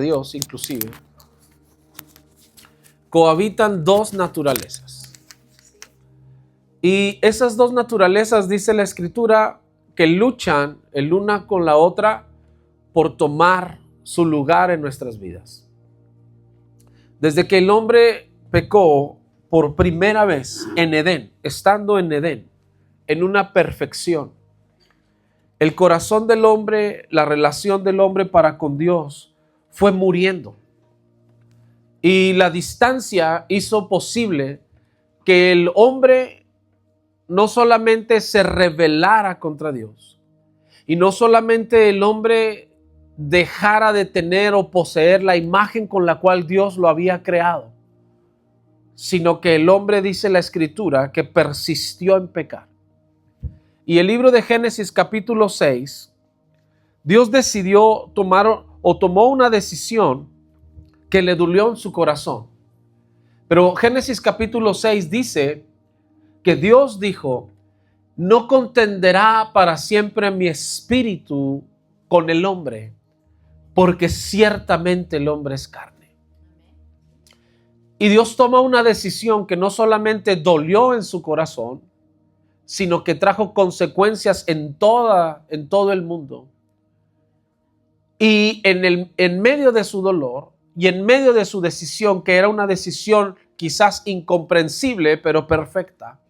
Dios inclusive, cohabitan dos naturalezas. Y esas dos naturalezas, dice la Escritura, que luchan el una con la otra por tomar su lugar en nuestras vidas. Desde que el hombre pecó por primera vez en Edén, estando en Edén, en una perfección, el corazón del hombre, la relación del hombre para con Dios fue muriendo. Y la distancia hizo posible que el hombre no solamente se rebelara contra Dios, y no solamente el hombre dejara de tener o poseer la imagen con la cual Dios lo había creado, sino que el hombre, dice la Escritura, que persistió en pecar. Y el libro de Génesis capítulo 6, Dios decidió tomó una decisión que le dolió en su corazón. Pero Génesis capítulo 6 dice que Dios dijo: no contenderá para siempre mi espíritu con el hombre, porque ciertamente el hombre es carne. Y Dios toma una decisión que no solamente dolió en su corazón, sino que trajo consecuencias en todo el mundo. Y en medio de su dolor y en medio de su decisión, que era una decisión quizás incomprensible, pero perfecta,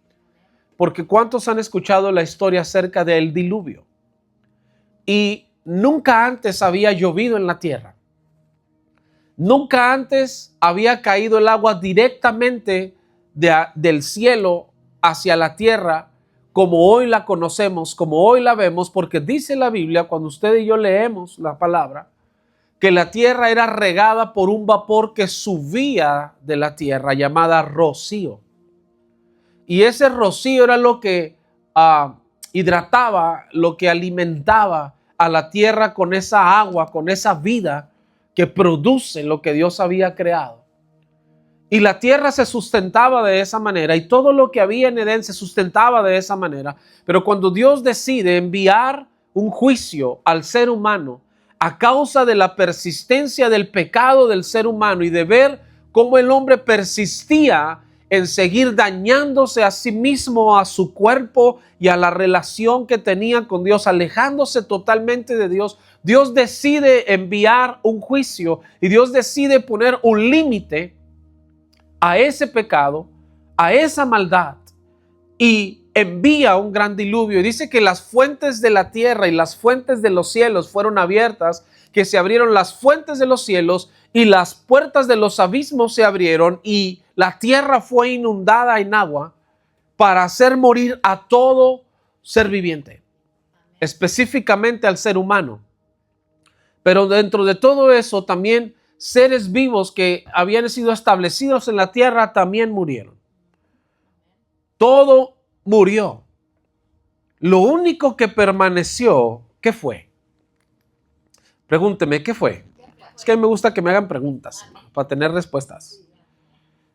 porque ¿cuántos han escuchado la historia acerca del diluvio? Y nunca antes había llovido en la tierra. Nunca antes había caído el agua directamente del cielo hacia la tierra, como hoy la conocemos, como hoy la vemos, porque dice la Biblia, cuando usted y yo leemos la palabra, que la tierra era regada por un vapor que subía de la tierra, llamada rocío. Y ese rocío era lo que hidrataba, lo que alimentaba a la tierra con esa agua, con esa vida que produce lo que Dios había creado. Y la tierra se sustentaba de esa manera, y todo lo que había en Edén se sustentaba de esa manera. Pero cuando Dios decide enviar un juicio al ser humano a causa de la persistencia del pecado del ser humano y de ver cómo el hombre persistía en seguir dañándose a sí mismo, a su cuerpo y a la relación que tenía con Dios, alejándose totalmente de Dios, Dios decide enviar un juicio y Dios decide poner un límite a ese pecado, a esa maldad, y envía un gran diluvio. Y dice que las fuentes de la tierra y las fuentes de los cielos fueron abiertas, que se abrieron las fuentes de los cielos y las puertas de los abismos se abrieron, y la tierra fue inundada en agua para hacer morir a todo ser viviente, específicamente al ser humano. Pero dentro de todo eso también seres vivos que habían sido establecidos en la tierra también murieron. Todo murió. Lo único que permaneció, ¿qué fue? Pregúnteme, ¿qué fue? Es que a mí me gusta que me hagan preguntas para tener respuestas.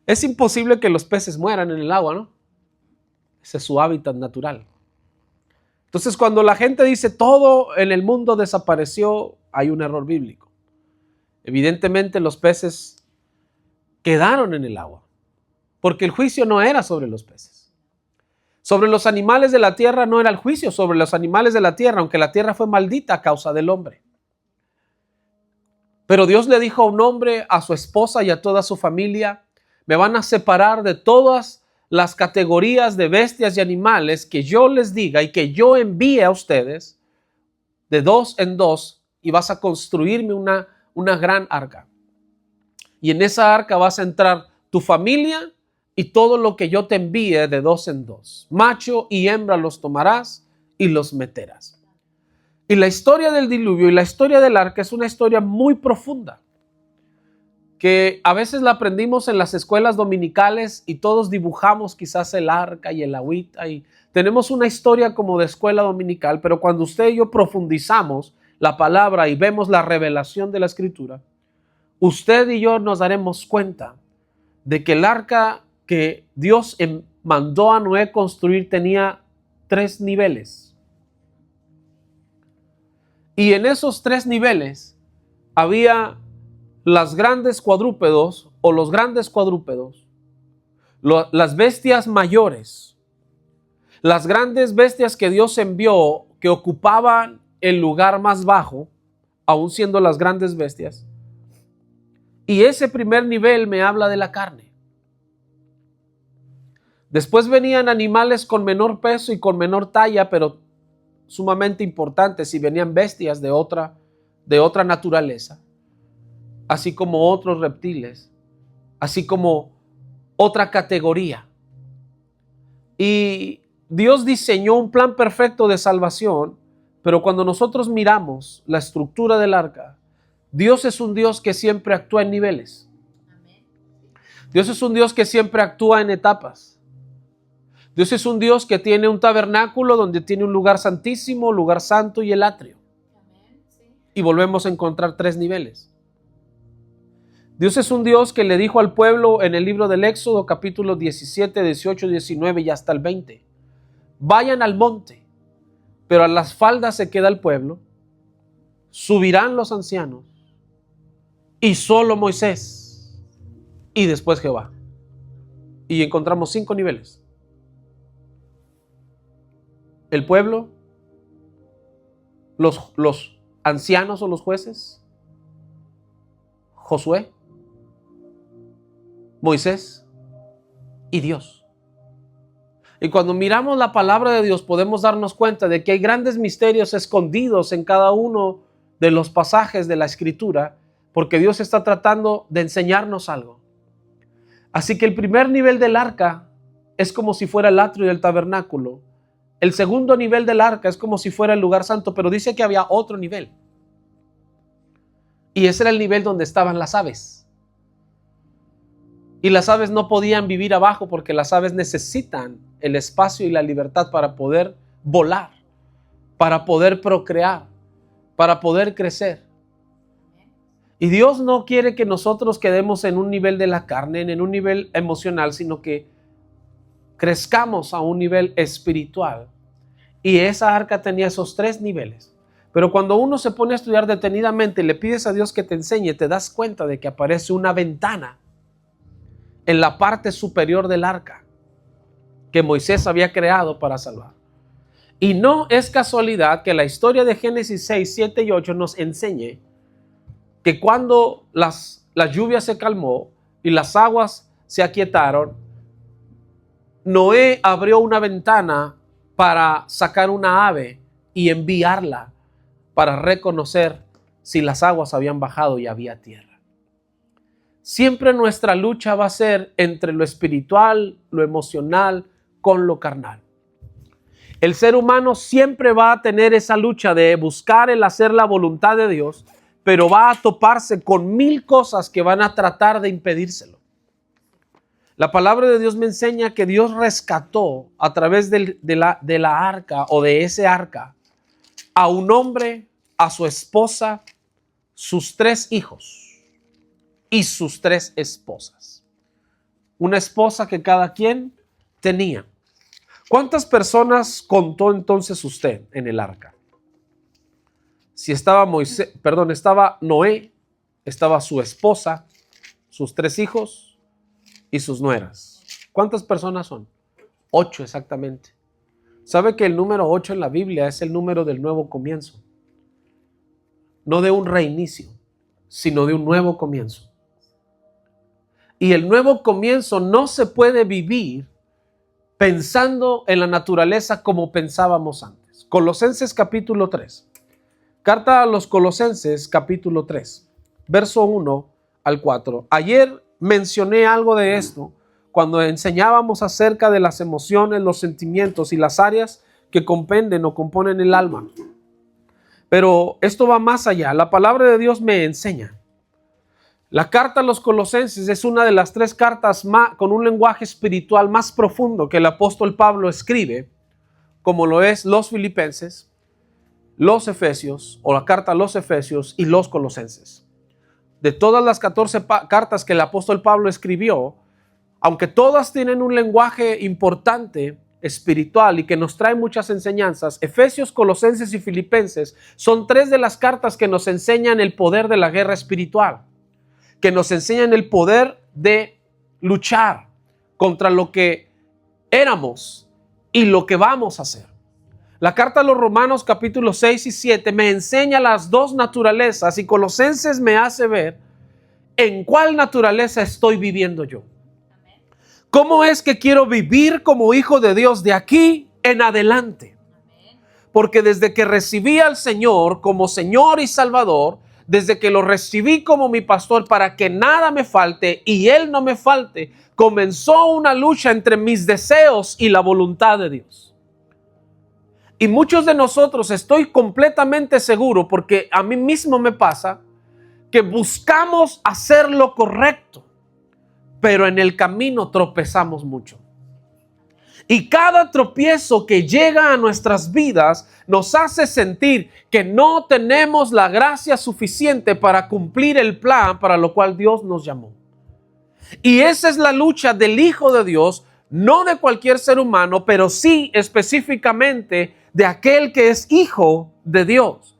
Es imposible que los peces mueran en el agua, ¿no? Ese es su hábitat natural. Entonces, cuando la gente dice todo en el mundo desapareció, hay un error bíblico. Evidentemente los peces quedaron en el agua, porque el juicio no era sobre los peces. Sobre los animales de la tierra no era el juicio sobre los animales de la tierra, aunque la tierra fue maldita a causa del hombre. Pero Dios le dijo a un hombre, a su esposa y a toda su familia: me van a separar de todas las categorías de bestias y animales que yo les diga y que yo envíe a ustedes de dos en dos, y vas a construirme una gran arca. Y en esa arca vas a entrar tu familia y todo lo que yo te envíe de dos en dos. Macho y hembra los tomarás y los meterás. Y la historia del diluvio y la historia del arca es una historia muy profunda, que a veces la aprendimos en las escuelas dominicales y todos dibujamos quizás el arca y el agüita y tenemos una historia como de escuela dominical, pero cuando usted y yo profundizamos la palabra y vemos la revelación de la Escritura, usted y yo nos daremos cuenta de que el arca que Dios mandó a Noé construir tenía 3 niveles. Y en esos 3 niveles había las grandes cuadrúpedos o los grandes cuadrúpedos, las bestias mayores, las grandes bestias que Dios envió, que ocupaban el lugar más bajo, aún siendo las grandes bestias. Y ese primer nivel me habla de la carne. Después venían animales con menor peso y con menor talla, pero sumamente importantes, y venían bestias de otra naturaleza, así como otros reptiles, así como otra categoría. Y Dios diseñó un plan perfecto de salvación, pero cuando nosotros miramos la estructura del arca, Dios es un Dios que siempre actúa en niveles. Dios es un Dios que siempre actúa en etapas. Dios es un Dios que tiene un tabernáculo donde tiene un lugar santísimo, lugar santo y el atrio. Y volvemos a encontrar 3 niveles. Dios es un Dios que le dijo al pueblo en el libro del Éxodo, capítulo 17, 18, 19 y hasta el 20. Vayan al monte, pero a las faldas se queda el pueblo, subirán los ancianos y solo Moisés y después Jehová. Y encontramos 5 niveles. El pueblo, los ancianos o los jueces, Josué, Moisés y Dios. Y cuando miramos la palabra de Dios podemos darnos cuenta de que hay grandes misterios escondidos en cada uno de los pasajes de la Escritura, porque Dios está tratando de enseñarnos algo. Así que el primer nivel del arca es como si fuera el atrio del tabernáculo. El segundo nivel del arca es como si fuera el lugar santo, pero dice que había otro nivel. Y ese era el nivel donde estaban las aves. Y las aves no podían vivir abajo porque las aves necesitan el espacio y la libertad para poder volar, para poder procrear, para poder crecer. Y Dios no quiere que nosotros quedemos en un nivel de la carne, en un nivel emocional, sino que crezcamos a un nivel espiritual. Y esa arca tenía esos 3 niveles. Pero cuando uno se pone a estudiar detenidamente y le pides a Dios que te enseñe, te das cuenta de que aparece una ventana en la parte superior del arca que Moisés había creado para salvar. Y no es casualidad que la historia de Génesis 6, 7 y 8 nos enseñe que cuando la lluvia se calmó y las aguas se aquietaron, Noé abrió una ventana para sacar una ave y enviarla para reconocer si las aguas habían bajado y había tierra. Siempre nuestra lucha va a ser entre lo espiritual, lo emocional, con lo carnal. El ser humano siempre va a tener esa lucha de buscar el hacer la voluntad de Dios, pero va a toparse con 1000 cosas que van a tratar de impedírselo. La palabra de Dios me enseña que Dios rescató a través de la arca o de ese arca a un hombre, a su esposa, sus 3 hijos y sus 3 esposas. Una esposa que cada quien tenía. ¿Cuántas personas contó entonces usted en el arca? Si estaba estaba Noé, estaba su esposa, sus 3 hijos y sus nueras. ¿Cuántas personas son? 8 exactamente. ¿Sabe que el número 8 en la Biblia es el número del nuevo comienzo? No de un reinicio, sino de un nuevo comienzo. Y el nuevo comienzo no se puede vivir pensando en la naturaleza como pensábamos antes. Colosenses capítulo 3. Carta a los Colosenses capítulo 3, verso 1 al 4. Ayer mencioné algo de esto cuando enseñábamos acerca de las emociones, los sentimientos y las áreas que comprenden o componen el alma. Pero esto va más allá. La palabra de Dios me enseña. La carta a los Colosenses es una de las 3 cartas con un lenguaje espiritual más profundo que el apóstol Pablo escribe, como lo es los Filipenses, los Efesios, o la carta a los Efesios y los Colosenses. De todas las 14 cartas que el apóstol Pablo escribió, aunque todas tienen un lenguaje importante, espiritual y que nos trae muchas enseñanzas, Efesios, Colosenses y Filipenses son 3 de las cartas que nos enseñan el poder de la guerra espiritual. que nos enseñan el poder de luchar contra lo que éramos y lo que vamos a hacer. La carta a los Romanos capítulos 6 y 7 me enseña las dos naturalezas y Colosenses me hace ver en cuál naturaleza estoy viviendo yo. ¿Cómo es que quiero vivir como hijo de Dios de aquí en adelante? Porque desde que recibí al Señor como Señor y Salvador, desde que lo recibí como mi pastor para que nada me falte y Él no me falte, comenzó una lucha entre mis deseos y la voluntad de Dios. Y muchos de nosotros, estoy completamente seguro, porque a mí mismo me pasa, que buscamos hacer lo correcto, pero en el camino tropezamos mucho. Y cada tropiezo que llega a nuestras vidas nos hace sentir que no tenemos la gracia suficiente para cumplir el plan para lo cual Dios nos llamó. Y esa es la lucha del Hijo de Dios, no de cualquier ser humano, pero sí específicamente de aquel que es hijo de Dios.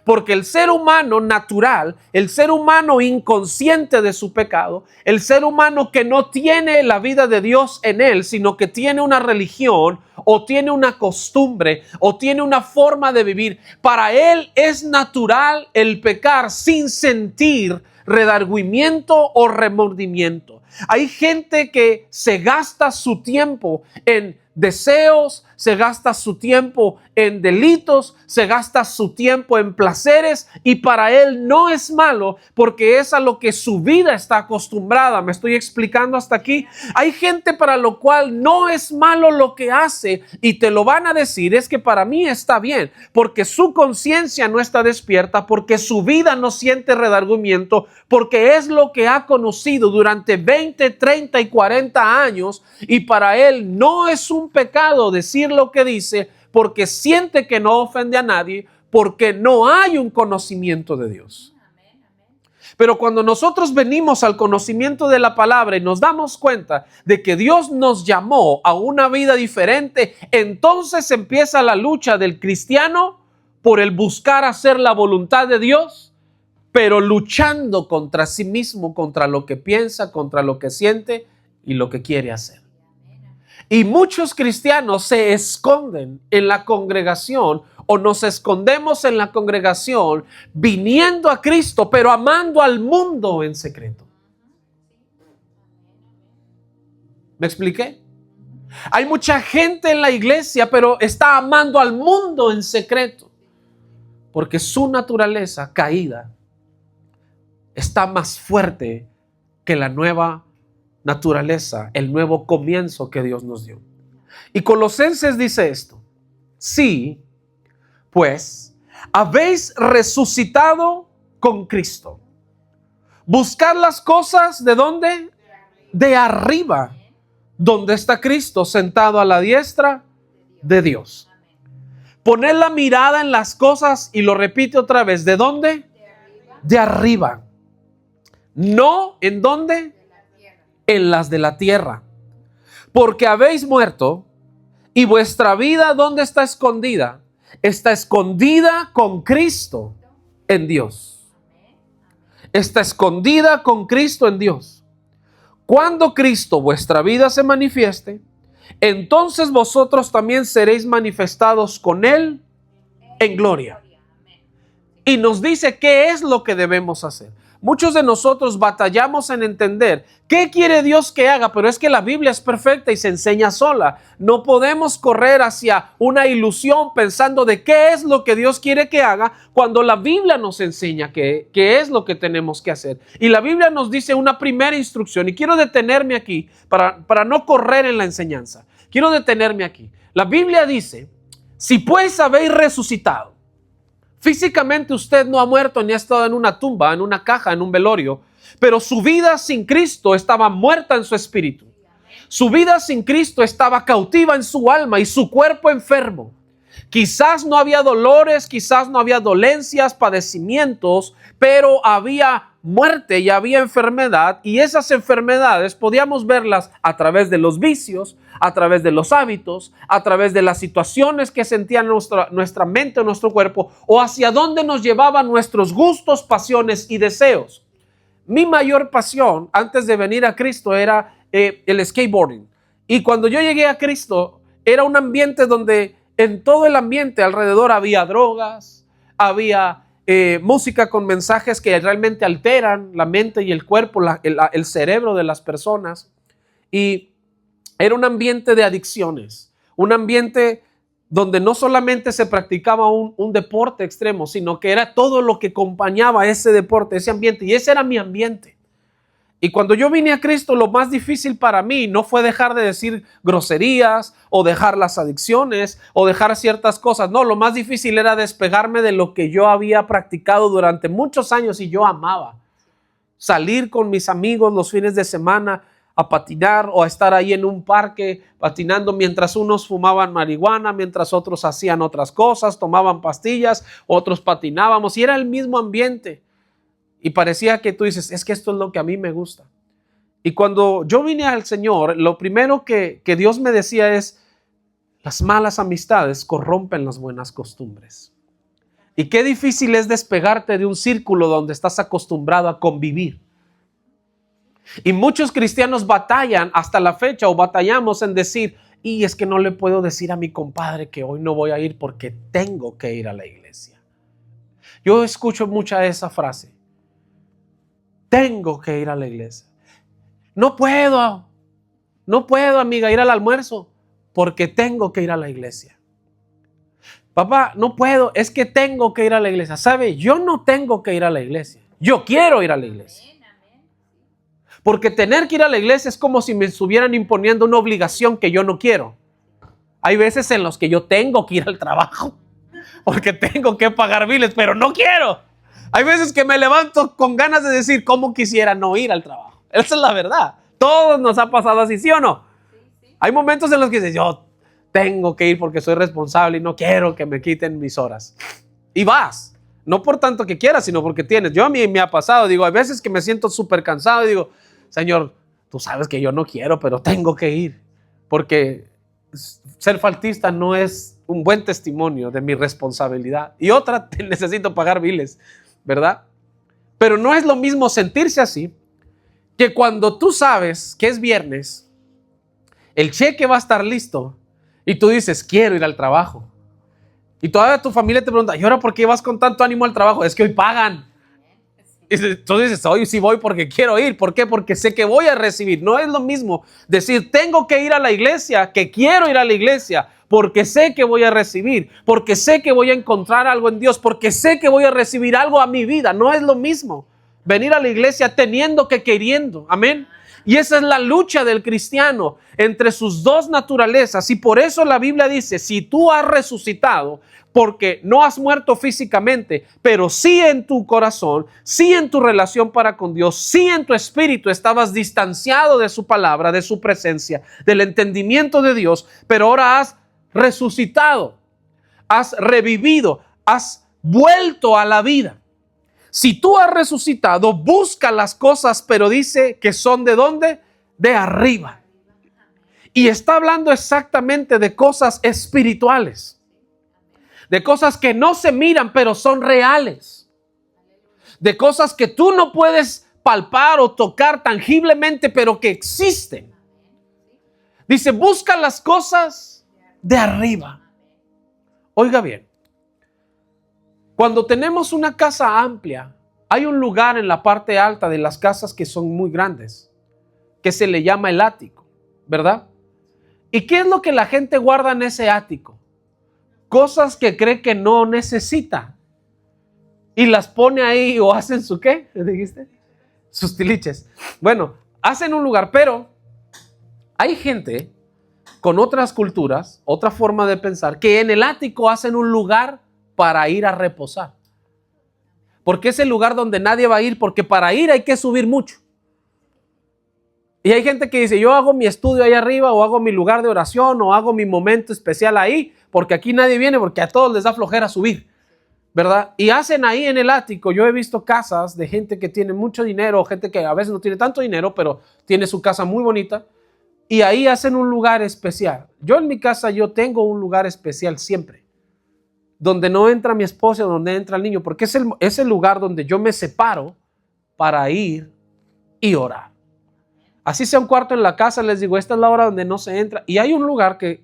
Porque el ser humano natural, el ser humano inconsciente de su pecado, el ser humano que no tiene la vida de Dios en él, sino que tiene una religión o tiene una costumbre o tiene una forma de vivir, para él es natural el pecar sin sentir redargüimiento o remordimiento. Hay gente que se gasta su tiempo en deseos, se gasta su tiempo en delitos, se gasta su tiempo en placeres y para él no es malo porque es a lo que su vida está acostumbrada. ¿Me estoy explicando hasta aquí? Hay gente para lo cual no es malo lo que hace y te lo van a decir, es que para mí está bien porque su conciencia no está despierta, porque su vida no siente redargüimiento, porque es lo que ha conocido durante 20, 30 y 40 años y para él no es un pecado decir lo que dice porque siente que no ofende a nadie, porque no hay un conocimiento de Dios. Pero cuando nosotros venimos al conocimiento de la palabra y nos damos cuenta de que Dios nos llamó a una vida diferente, entonces empieza la lucha del cristiano por el buscar hacer la voluntad de Dios, pero luchando contra sí mismo, contra lo que piensa, contra lo que siente y lo que quiere hacer. Y muchos cristianos se esconden en la congregación o nos escondemos en la congregación viniendo a Cristo, pero amando al mundo en secreto. ¿Me expliqué? Hay mucha gente en la iglesia, pero está amando al mundo en secreto, porque su naturaleza caída está más fuerte que la nueva naturaleza, el nuevo comienzo que Dios nos dio. Y Colosenses dice esto: sí, pues habéis resucitado con Cristo. Buscar las cosas ¿de dónde? De arriba, donde está Cristo sentado a la diestra de Dios. Poner la mirada en las cosas, y lo repite otra vez, ¿de dónde? De arriba. No, ¿en dónde? En las de la tierra. Porque habéis muerto y vuestra vida, ¿dónde está escondida? Está escondida con Cristo en Dios. Está escondida con Cristo en Dios. Cuando Cristo, vuestra vida, se manifieste, entonces vosotros también seréis manifestados con Él en gloria. Y nos dice qué es lo que debemos hacer. Muchos de nosotros batallamos en entender qué quiere Dios que haga, pero es que la Biblia es perfecta y se enseña sola. No podemos correr hacia una ilusión pensando de qué es lo que Dios quiere que haga cuando la Biblia nos enseña qué es lo que tenemos que hacer. Y la Biblia nos dice una primera instrucción, y quiero detenerme aquí para no correr en la enseñanza. Quiero detenerme aquí. La Biblia dice, si pues habéis resucitado. Físicamente usted no ha muerto ni ha estado en una tumba, en una caja, en un velorio, pero su vida sin Cristo estaba muerta en su espíritu. Su vida sin Cristo estaba cautiva en su alma y su cuerpo enfermo. Quizás no había dolores, quizás no había dolencias, padecimientos, pero había muerte y había enfermedad, y esas enfermedades podíamos verlas a través de los vicios, a través de los hábitos, a través de las situaciones que sentía nuestra mente o nuestro cuerpo, o hacia dónde nos llevaban nuestros gustos, pasiones y deseos. Mi mayor pasión antes de venir a Cristo era el skateboarding. Y cuando yo llegué a Cristo, era un ambiente donde en todo el ambiente alrededor había drogas, había música con mensajes que realmente alteran la mente y el cuerpo, el cerebro de las personas. Y era un ambiente de adicciones, un ambiente donde no solamente se practicaba un deporte extremo, sino que era todo lo que acompañaba ese deporte, ese ambiente. Y ese era mi ambiente. Y cuando yo vine a Cristo, lo más difícil para mí no fue dejar de decir groserías o dejar las adicciones o dejar ciertas cosas. No, lo más difícil era despegarme de lo que yo había practicado durante muchos años y yo amaba. Salir con mis amigos los fines de semana a patinar o a estar ahí en un parque patinando mientras unos fumaban marihuana, mientras otros hacían otras cosas, tomaban pastillas, otros patinábamos y era el mismo ambiente. Y parecía que tú dices, es que esto es lo que a mí me gusta. Y cuando yo vine al Señor, lo primero que Dios me decía es, las malas amistades corrompen las buenas costumbres. Y qué difícil es despegarte de un círculo donde estás acostumbrado a convivir. Y muchos cristianos batallan hasta la fecha o batallamos en decir, y es que no le puedo decir a mi compadre que hoy no voy a ir porque tengo que ir a la iglesia. Yo escucho mucha esa frase. Tengo que ir a la iglesia. No puedo, amiga, ir al almuerzo porque tengo que ir a la iglesia. Papá, no puedo, es que tengo que ir a la iglesia. ¿Sabe? Yo no tengo que ir a la iglesia. Yo quiero ir a la iglesia. Porque tener que ir a la iglesia es como si me estuvieran imponiendo una obligación que yo no quiero. Hay veces en los que yo tengo que ir al trabajo porque tengo que pagar biles, pero no quiero. Hay veces que me levanto con ganas de decir cómo quisiera no ir al trabajo. Esa es la verdad. Todos nos ha pasado así, ¿sí o no? Sí. Hay momentos en los que dices, yo tengo que ir porque soy responsable y no quiero que me quiten mis horas. Y vas. No por tanto que quieras, sino porque tienes. Yo a mí me ha pasado, digo, hay veces que me siento súper cansado y digo, Señor, tú sabes que yo no quiero, pero tengo que ir. Porque ser faltista no es un buen testimonio de mi responsabilidad. Y otra, necesito pagar biles, ¿verdad? Pero no es lo mismo sentirse así que cuando tú sabes que es viernes, el cheque va a estar listo y tú dices, quiero ir al trabajo. Y todavía tu familia te pregunta, ¿y ahora por qué vas con tanto ánimo al trabajo? Es que hoy pagan. Y tú dices, hoy sí voy porque quiero ir. ¿Por qué? Porque sé que voy a recibir. No es lo mismo decir, tengo que ir a la iglesia, que quiero ir a la iglesia, porque sé que voy a recibir, porque sé que voy a encontrar algo en Dios, porque sé que voy a recibir algo a mi vida. No es lo mismo venir a la iglesia teniendo que queriendo. Amén. Y esa es la lucha del cristiano entre sus dos naturalezas. Y por eso la Biblia dice, si tú has resucitado, porque no has muerto físicamente, pero sí en tu corazón, sí en tu relación para con Dios, sí en tu espíritu estabas distanciado de su palabra, de su presencia, del entendimiento de Dios, pero ahora has resucitado, has revivido, has vuelto a la vida. Si tú has resucitado, busca las cosas, pero dice que son ¿de dónde? De arriba. Y está hablando exactamente de cosas espirituales. De cosas que no se miran, pero son reales. De cosas que tú no puedes palpar o tocar tangiblemente, pero que existen. Dice, busca las cosas de arriba. Oiga bien. Cuando tenemos una casa amplia, hay un lugar en la parte alta de las casas que son muy grandes, que se le llama el ático, ¿verdad? ¿Y qué es lo que la gente guarda en ese ático? Cosas que cree que no necesita. Y las pone ahí o hacen su ¿qué? ¿Le dijiste? Sus tiliches. Bueno, hacen un lugar, pero hay gente con otras culturas, otra forma de pensar, que en el ático hacen un lugar para ir a reposar. Porque es el lugar donde nadie va a ir, porque para ir hay que subir mucho. Y hay gente que dice, yo hago mi estudio ahí arriba, o hago mi lugar de oración, o hago mi momento especial ahí, porque aquí nadie viene, porque a todos les da flojera subir, ¿verdad? Y hacen ahí en el ático, yo he visto casas de gente que tiene mucho dinero, gente que a veces no tiene tanto dinero, pero tiene su casa muy bonita, y ahí hacen un lugar especial. Yo en mi casa, yo tengo un lugar especial siempre, donde no entra mi esposa, donde entra el niño, porque es el lugar donde yo me separo para ir y orar. Así sea un cuarto en la casa, les digo, esta es la hora donde no se entra. Y hay un lugar que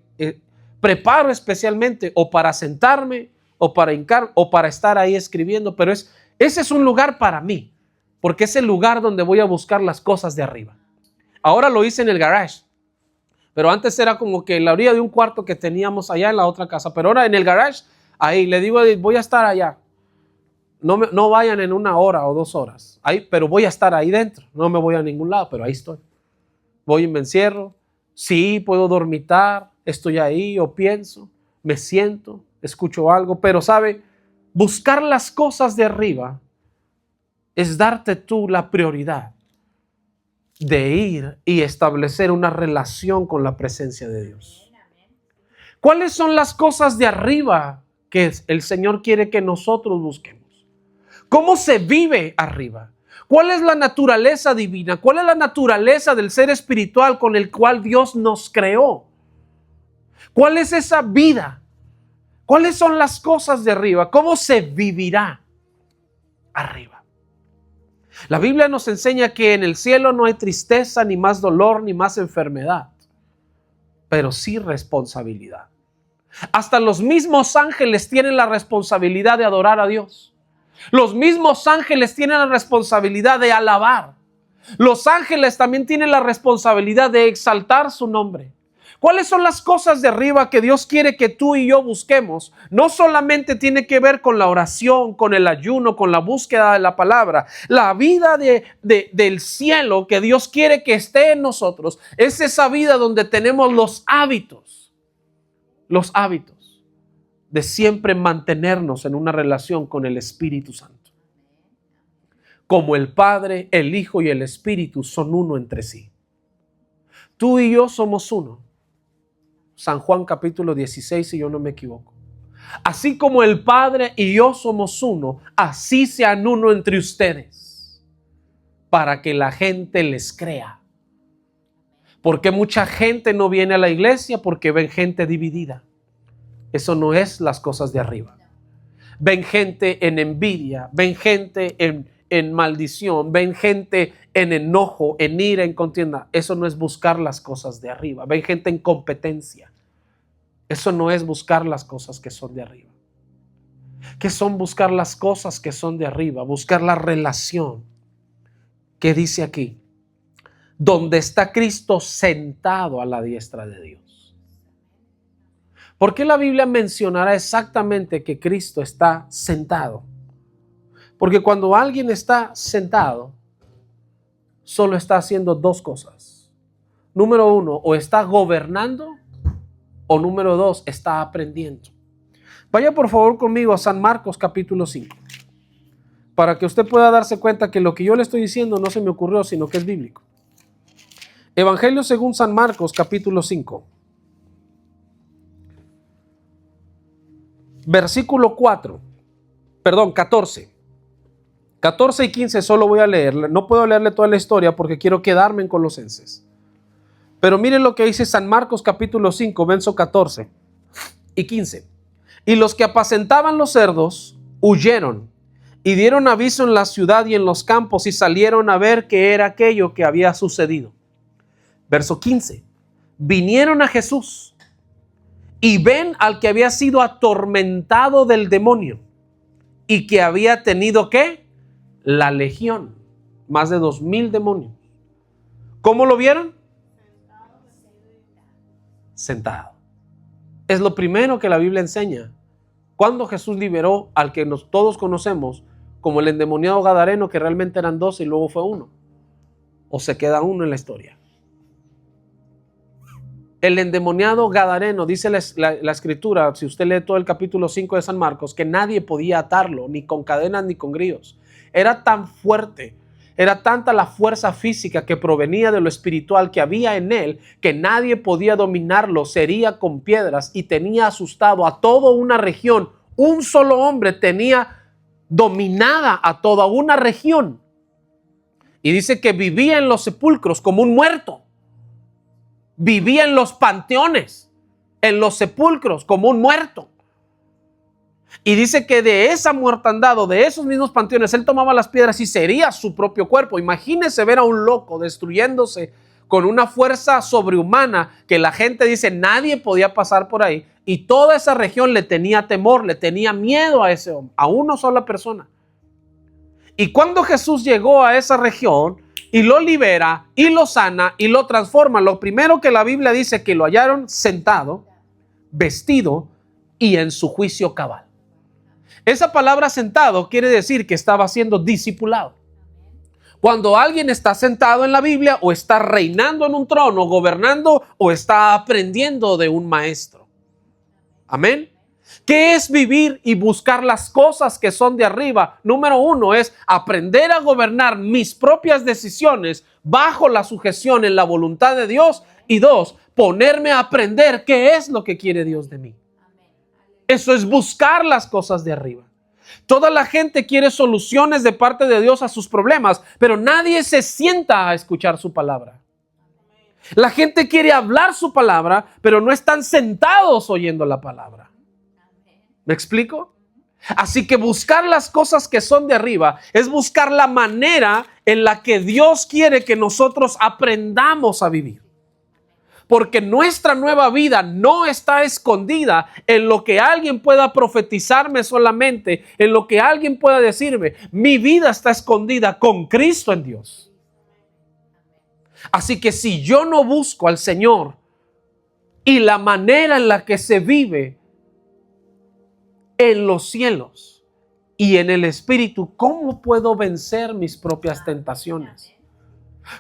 preparo especialmente o para sentarme o para hincar o para estar ahí escribiendo, pero ese es un lugar para mí, porque es el lugar donde voy a buscar las cosas de arriba. Ahora lo hice en el garage, pero antes era como que en la orilla de un cuarto que teníamos allá en la otra casa, pero ahora en el garage, ahí le digo, voy a estar allá. No vayan en 1 hora o 2 horas, ahí, pero voy a estar ahí dentro, no me voy a ningún lado, pero ahí estoy. Voy y me encierro, sí, puedo dormitar, estoy ahí o pienso, me siento, escucho algo, pero sabe, buscar las cosas de arriba es darte tú la prioridad de ir y establecer una relación con la presencia de Dios. ¿Cuáles son las cosas de arriba que el Señor quiere que nosotros busquemos? ¿Cómo se vive arriba? ¿Cuál es la naturaleza divina? ¿Cuál es la naturaleza del ser espiritual con el cual Dios nos creó? ¿Cuál es esa vida? ¿Cuáles son las cosas de arriba? ¿Cómo se vivirá arriba? La Biblia nos enseña que en el cielo no hay tristeza, ni más dolor, ni más enfermedad, pero sí responsabilidad. Hasta los mismos ángeles tienen la responsabilidad de adorar a Dios. Los mismos ángeles tienen la responsabilidad de alabar. Los ángeles también tienen la responsabilidad de exaltar su nombre. ¿Cuáles son las cosas de arriba que Dios quiere que tú y yo busquemos? No solamente tiene que ver con la oración, con el ayuno, con la búsqueda de la palabra. La vida del cielo que Dios quiere que esté en nosotros es esa vida donde tenemos los hábitos de siempre mantenernos en una relación con el Espíritu Santo. Como el Padre, el Hijo y el Espíritu son uno entre sí. Tú y yo somos uno. San Juan capítulo 16, si yo no me equivoco. Así como el Padre y yo somos uno, así sean uno entre ustedes, para que la gente les crea. Porque mucha gente no viene a la iglesia porque ven gente dividida. Eso no es las cosas de arriba. Ven gente en envidia, ven gente en maldición, ven gente en enojo, en ira, en contienda. Eso no es buscar las cosas de arriba. Ven gente en competencia. Eso no es buscar las cosas que son de arriba. ¿Qué son buscar las cosas que son de arriba? Buscar la relación. ¿Qué dice aquí? Donde está Cristo sentado a la diestra de Dios. ¿Por qué la Biblia mencionará exactamente que Cristo está sentado? Porque cuando alguien está sentado, solo está haciendo 2 cosas. Número 1, o está gobernando, o número 2, está aprendiendo. Vaya por favor conmigo a San Marcos capítulo 5, para que usted pueda darse cuenta que lo que yo le estoy diciendo no se me ocurrió, sino que es bíblico. Evangelio según San Marcos capítulo 5. Versículo 14. 14 y 15 solo voy a leer. No puedo leerle toda la historia porque quiero quedarme en Colosenses. Pero miren lo que dice San Marcos capítulo 5, verso 14 y 15. Y los que apacentaban los cerdos huyeron y dieron aviso en la ciudad y en los campos y salieron a ver qué era aquello que había sucedido. Verso 15. Vinieron a Jesús y ven al que había sido atormentado del demonio y que había tenido ¿qué? La legión, más de 2,000 demonios. ¿Cómo lo vieron? Sentado. Es lo primero que la Biblia enseña. Cuando Jesús liberó al que todos conocemos como el endemoniado gadareno, que realmente eran 12 y luego fue uno. O se queda uno en la historia. El endemoniado gadareno, dice la escritura, si usted lee todo el capítulo 5 de San Marcos, que nadie podía atarlo, ni con cadenas ni con grillos. Era tan fuerte, era tanta la fuerza física que provenía de lo espiritual que había en él, que nadie podía dominarlo, se hería con piedras y tenía asustado a toda una región. Un solo hombre tenía dominada a toda una región. Y dice que vivía en los sepulcros como un muerto. Vivía en los panteones, en los sepulcros, como un muerto. Y dice que de esa mortandad o de esos mismos panteones, él tomaba las piedras y sería su propio cuerpo. Imagínese ver a un loco destruyéndose con una fuerza sobrehumana que la gente dice nadie podía pasar por ahí. Y toda esa región le tenía temor, le tenía miedo a ese hombre, a una sola persona. Y cuando Jesús llegó a esa región y lo libera y lo sana y lo transforma, lo primero que la Biblia dice que lo hallaron sentado, vestido y en su juicio cabal. Esa palabra sentado quiere decir que estaba siendo discipulado. Cuando alguien está sentado en la Biblia o está reinando en un trono, gobernando o está aprendiendo de un maestro. Amén. ¿Qué es vivir y buscar las cosas que son de arriba? Número 1 es aprender a gobernar mis propias decisiones bajo la sujeción en la voluntad de Dios. Y 2, ponerme a aprender qué es lo que quiere Dios de mí. Eso es buscar las cosas de arriba. Toda la gente quiere soluciones de parte de Dios a sus problemas, pero nadie se sienta a escuchar su palabra. La gente quiere hablar su palabra, pero no están sentados oyendo la palabra. ¿Me explico? Así que buscar las cosas que son de arriba es buscar la manera en la que Dios quiere que nosotros aprendamos a vivir. Porque nuestra nueva vida no está escondida en lo que alguien pueda profetizarme solamente, en lo que alguien pueda decirme. Mi vida está escondida con Cristo en Dios. Así que si yo no busco al Señor y la manera en la que se vive en los cielos y en el Espíritu, ¿cómo puedo vencer mis propias tentaciones?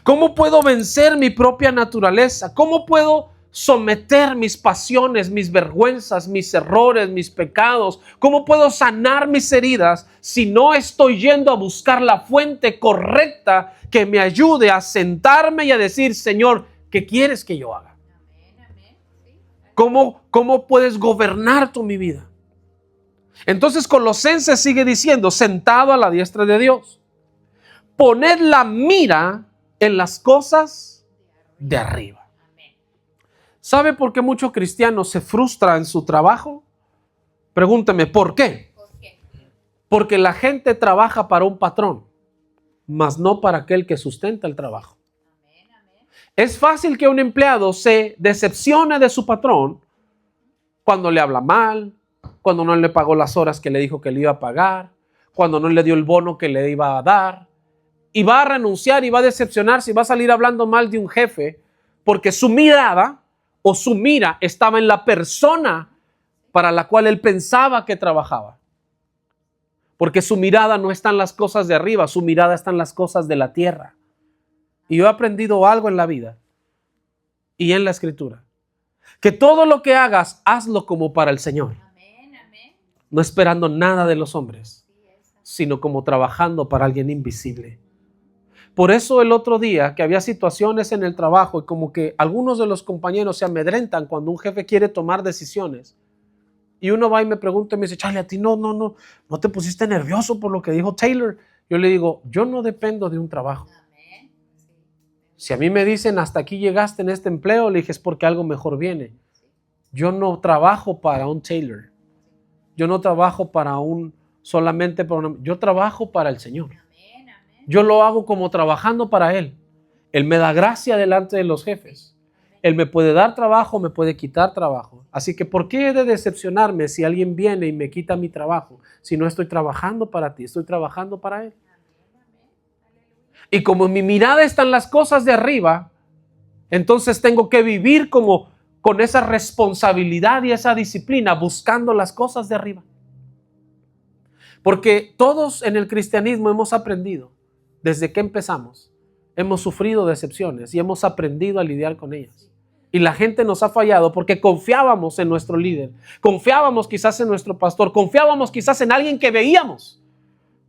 ¿Cómo puedo vencer mi propia naturaleza? ¿Cómo puedo someter mis pasiones, mis vergüenzas, mis errores, mis pecados? ¿Cómo puedo sanar mis heridas si no estoy yendo a buscar la fuente correcta que me ayude a sentarme y a decir, Señor, ¿qué quieres que yo haga? ¿Cómo puedes gobernar tú mi vida? Entonces Colosenses sigue diciendo, sentado a la diestra de Dios, poned la mira en las cosas de arriba. ¿Sabe por qué muchos cristianos se frustran en su trabajo? Pregúnteme, ¿por qué? Porque la gente trabaja para un patrón, mas no para aquel que sustenta el trabajo. Es fácil que un empleado se decepcione de su patrón cuando le habla mal, cuando no le pagó las horas que le dijo que le iba a pagar, cuando no le dio el bono que le iba a dar. Y va a renunciar y va a decepcionarse y va a salir hablando mal de un jefe porque su mirada o su mira estaba en la persona para la cual él pensaba que trabajaba. Porque su mirada no está en las cosas de arriba, su mirada está en las cosas de la tierra. Y yo he aprendido algo en la vida y en la Escritura. Que todo lo que hagas, hazlo como para el Señor. No esperando nada de los hombres, sino como trabajando para alguien invisible. Por eso el otro día que había situaciones en el trabajo y como que algunos de los compañeros se amedrentan cuando un jefe quiere tomar decisiones. Y uno va y me pregunta y me dice, Charlie, a ti no te pusiste nervioso por lo que dijo Taylor. Yo le digo, yo no dependo de un trabajo. Si a mí me dicen, hasta aquí llegaste en este empleo, le dije, es porque algo mejor viene. Yo no trabajo para un Taylor. Yo no trabajo solamente para yo trabajo para el Señor. Yo lo hago como trabajando para Él. Él me da gracia delante de los jefes. Él me puede dar trabajo, me puede quitar trabajo. Así que ¿por qué he de decepcionarme si alguien viene y me quita mi trabajo? Si no estoy trabajando para ti, estoy trabajando para Él. Y como mi mirada está en las cosas de arriba, entonces tengo que vivir como con esa responsabilidad y esa disciplina, buscando las cosas de arriba. Porque todos en el cristianismo hemos aprendido, desde que empezamos, hemos sufrido decepciones y hemos aprendido a lidiar con ellas. Y la gente nos ha fallado porque confiábamos en nuestro líder, confiábamos quizás en nuestro pastor, confiábamos quizás en alguien que veíamos,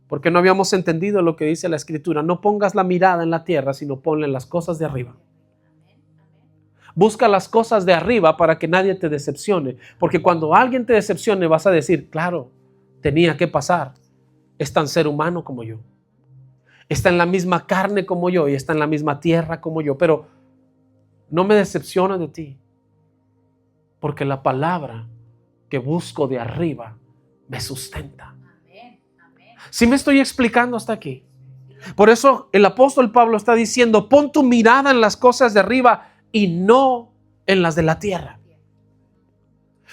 porque no habíamos entendido lo que dice la Escritura. No pongas la mirada en la tierra, sino ponla en las cosas de arriba. Busca las cosas de arriba para que nadie te decepcione, porque cuando alguien te decepcione vas a decir, claro, tenía que pasar. Es tan ser humano como yo. Está en la misma carne como yo y está en la misma tierra como yo, pero no me decepciona de ti, porque la palabra que busco de arriba me sustenta. ¿Sí me estoy explicando hasta aquí? Por eso el apóstol Pablo está diciendo, pon tu mirada en las cosas de arriba y no en las de la tierra.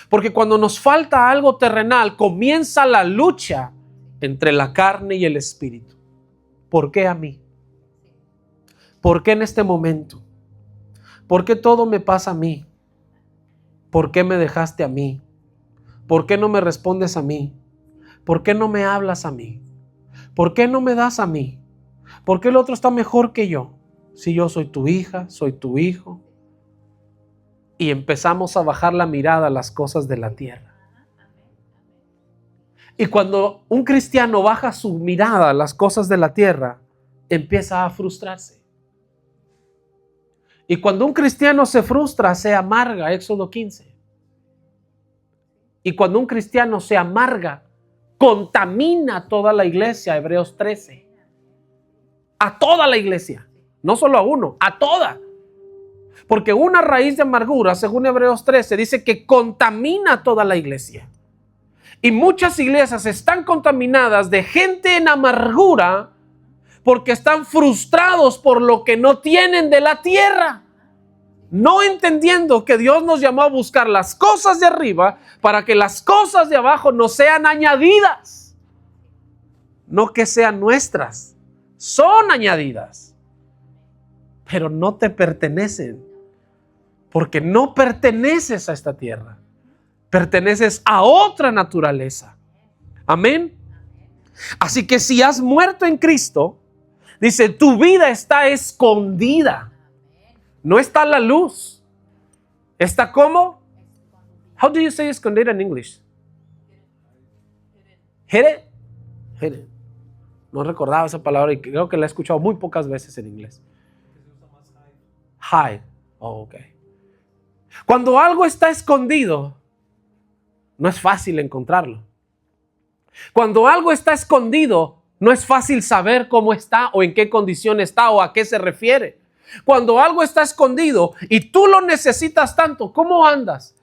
Porque cuando nos falta algo terrenal, comienza la lucha entre la carne y el espíritu. ¿Por qué a mí? ¿Por qué en este momento? ¿Por qué todo me pasa a mí? ¿Por qué me dejaste a mí? ¿Por qué no me respondes a mí? ¿Por qué no me hablas a mí? ¿Por qué no me das a mí? ¿Por qué el otro está mejor que yo? Si yo soy tu hija, soy tu hijo. Y empezamos a bajar la mirada a las cosas de la tierra. Y cuando un cristiano baja su mirada a las cosas de la tierra, empieza a frustrarse. Y cuando un cristiano se frustra, se amarga, Éxodo 15. Y cuando un cristiano se amarga, contamina toda la iglesia, Hebreos 13. A toda la iglesia, no solo a uno, a toda. Porque una raíz de amargura, según Hebreos 13, dice que contamina toda la iglesia. Y muchas iglesias están contaminadas de gente en amargura porque están frustrados por lo que no tienen de la tierra. No entendiendo que Dios nos llamó a buscar las cosas de arriba para que las cosas de abajo nos sean añadidas. No que sean nuestras, son añadidas. Pero no te pertenecen. Porque no perteneces a esta tierra. Perteneces a otra naturaleza. Amén. Así que si has muerto en Cristo, dice, tu vida está escondida. No está a la luz. ¿Está cómo? How do you say escondida in English? Hidden. Hidden. No recordaba esa palabra y creo que la he escuchado muy pocas veces en inglés. Hide. Oh, ok. Cuando algo está escondido, no es fácil encontrarlo. Cuando algo está escondido, no es fácil saber cómo está o en qué condición está o a qué se refiere. Cuando algo está escondido y tú lo necesitas tanto, ¿cómo andas?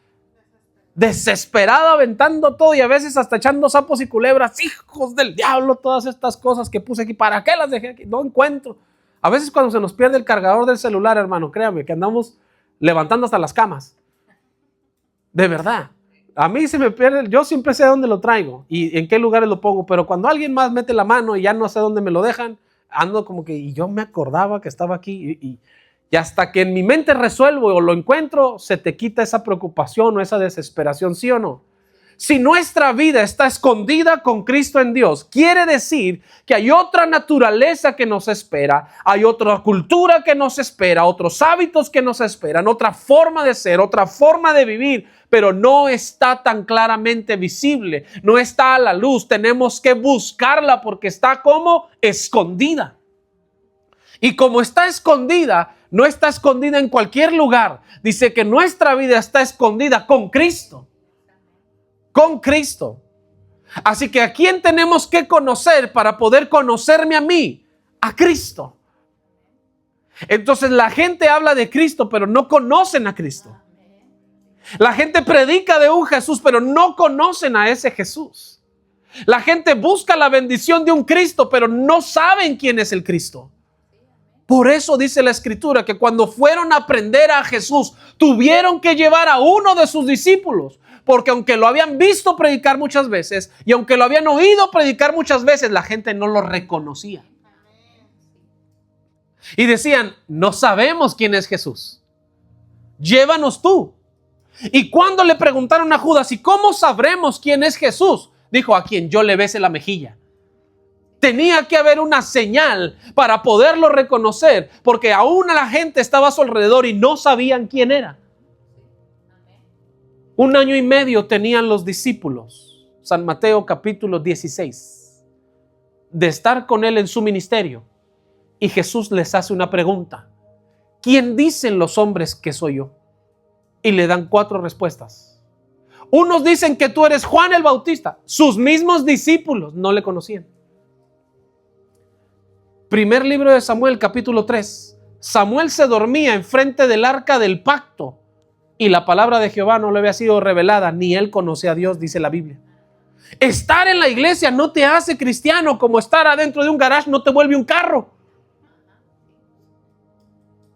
Desesperado, aventando todo y a veces hasta echando sapos y culebras. Hijos del diablo, todas estas cosas que puse aquí, ¿para qué las dejé aquí? No encuentro. A veces cuando se nos pierde el cargador del celular, hermano, créame que andamos levantando hasta las camas. De verdad. A mí se me pierde, yo siempre sé dónde lo traigo y en qué lugares lo pongo, pero cuando alguien más mete la mano y ya no sé dónde me lo dejan, ando como que, y yo me acordaba que estaba aquí y hasta que en mi mente resuelvo o lo encuentro, se te quita esa preocupación o esa desesperación, ¿sí o no? Si nuestra vida está escondida con Cristo en Dios, quiere decir que hay otra naturaleza que nos espera, hay otra cultura que nos espera, otros hábitos que nos esperan, otra forma de ser, otra forma de vivir, pero no está tan claramente visible, no está a la luz. Tenemos que buscarla porque está como escondida. Y como está escondida, no está escondida en cualquier lugar. Dice que nuestra vida está escondida con Cristo. Con Cristo. Así que ¿a quién tenemos que conocer para poder conocerme a mí? A Cristo. Entonces la gente habla de Cristo, pero no conocen a Cristo. La gente predica de un Jesús, pero no conocen a ese Jesús. La gente busca la bendición de un Cristo, pero no saben quién es el Cristo. Por eso dice la Escritura que cuando fueron a aprender a Jesús, tuvieron que llevar a uno de sus discípulos. Porque aunque lo habían visto predicar muchas veces y aunque lo habían oído predicar muchas veces, la gente no lo reconocía. Y decían, no sabemos quién es Jesús. Llévanos tú. Y cuando le preguntaron a Judas, ¿y cómo sabremos quién es Jesús? Dijo, a quien yo le bese la mejilla. Tenía que haber una señal para poderlo reconocer, porque aún la gente estaba a su alrededor y no sabían quién era. 1 año y medio tenían los discípulos, San Mateo capítulo 16, de estar con él en su ministerio. Y Jesús les hace una pregunta. ¿Quién dicen los hombres que soy yo? Y le dan 4 respuestas. Unos dicen que tú eres Juan el Bautista. Sus mismos discípulos no le conocían. Primer libro de Samuel, capítulo 3. Samuel se dormía enfrente del arca del pacto y la palabra de Jehová no le había sido revelada, ni él conocía a Dios, dice la Biblia. Estar en la iglesia no te hace cristiano, como estar adentro de un garage no te vuelve un carro.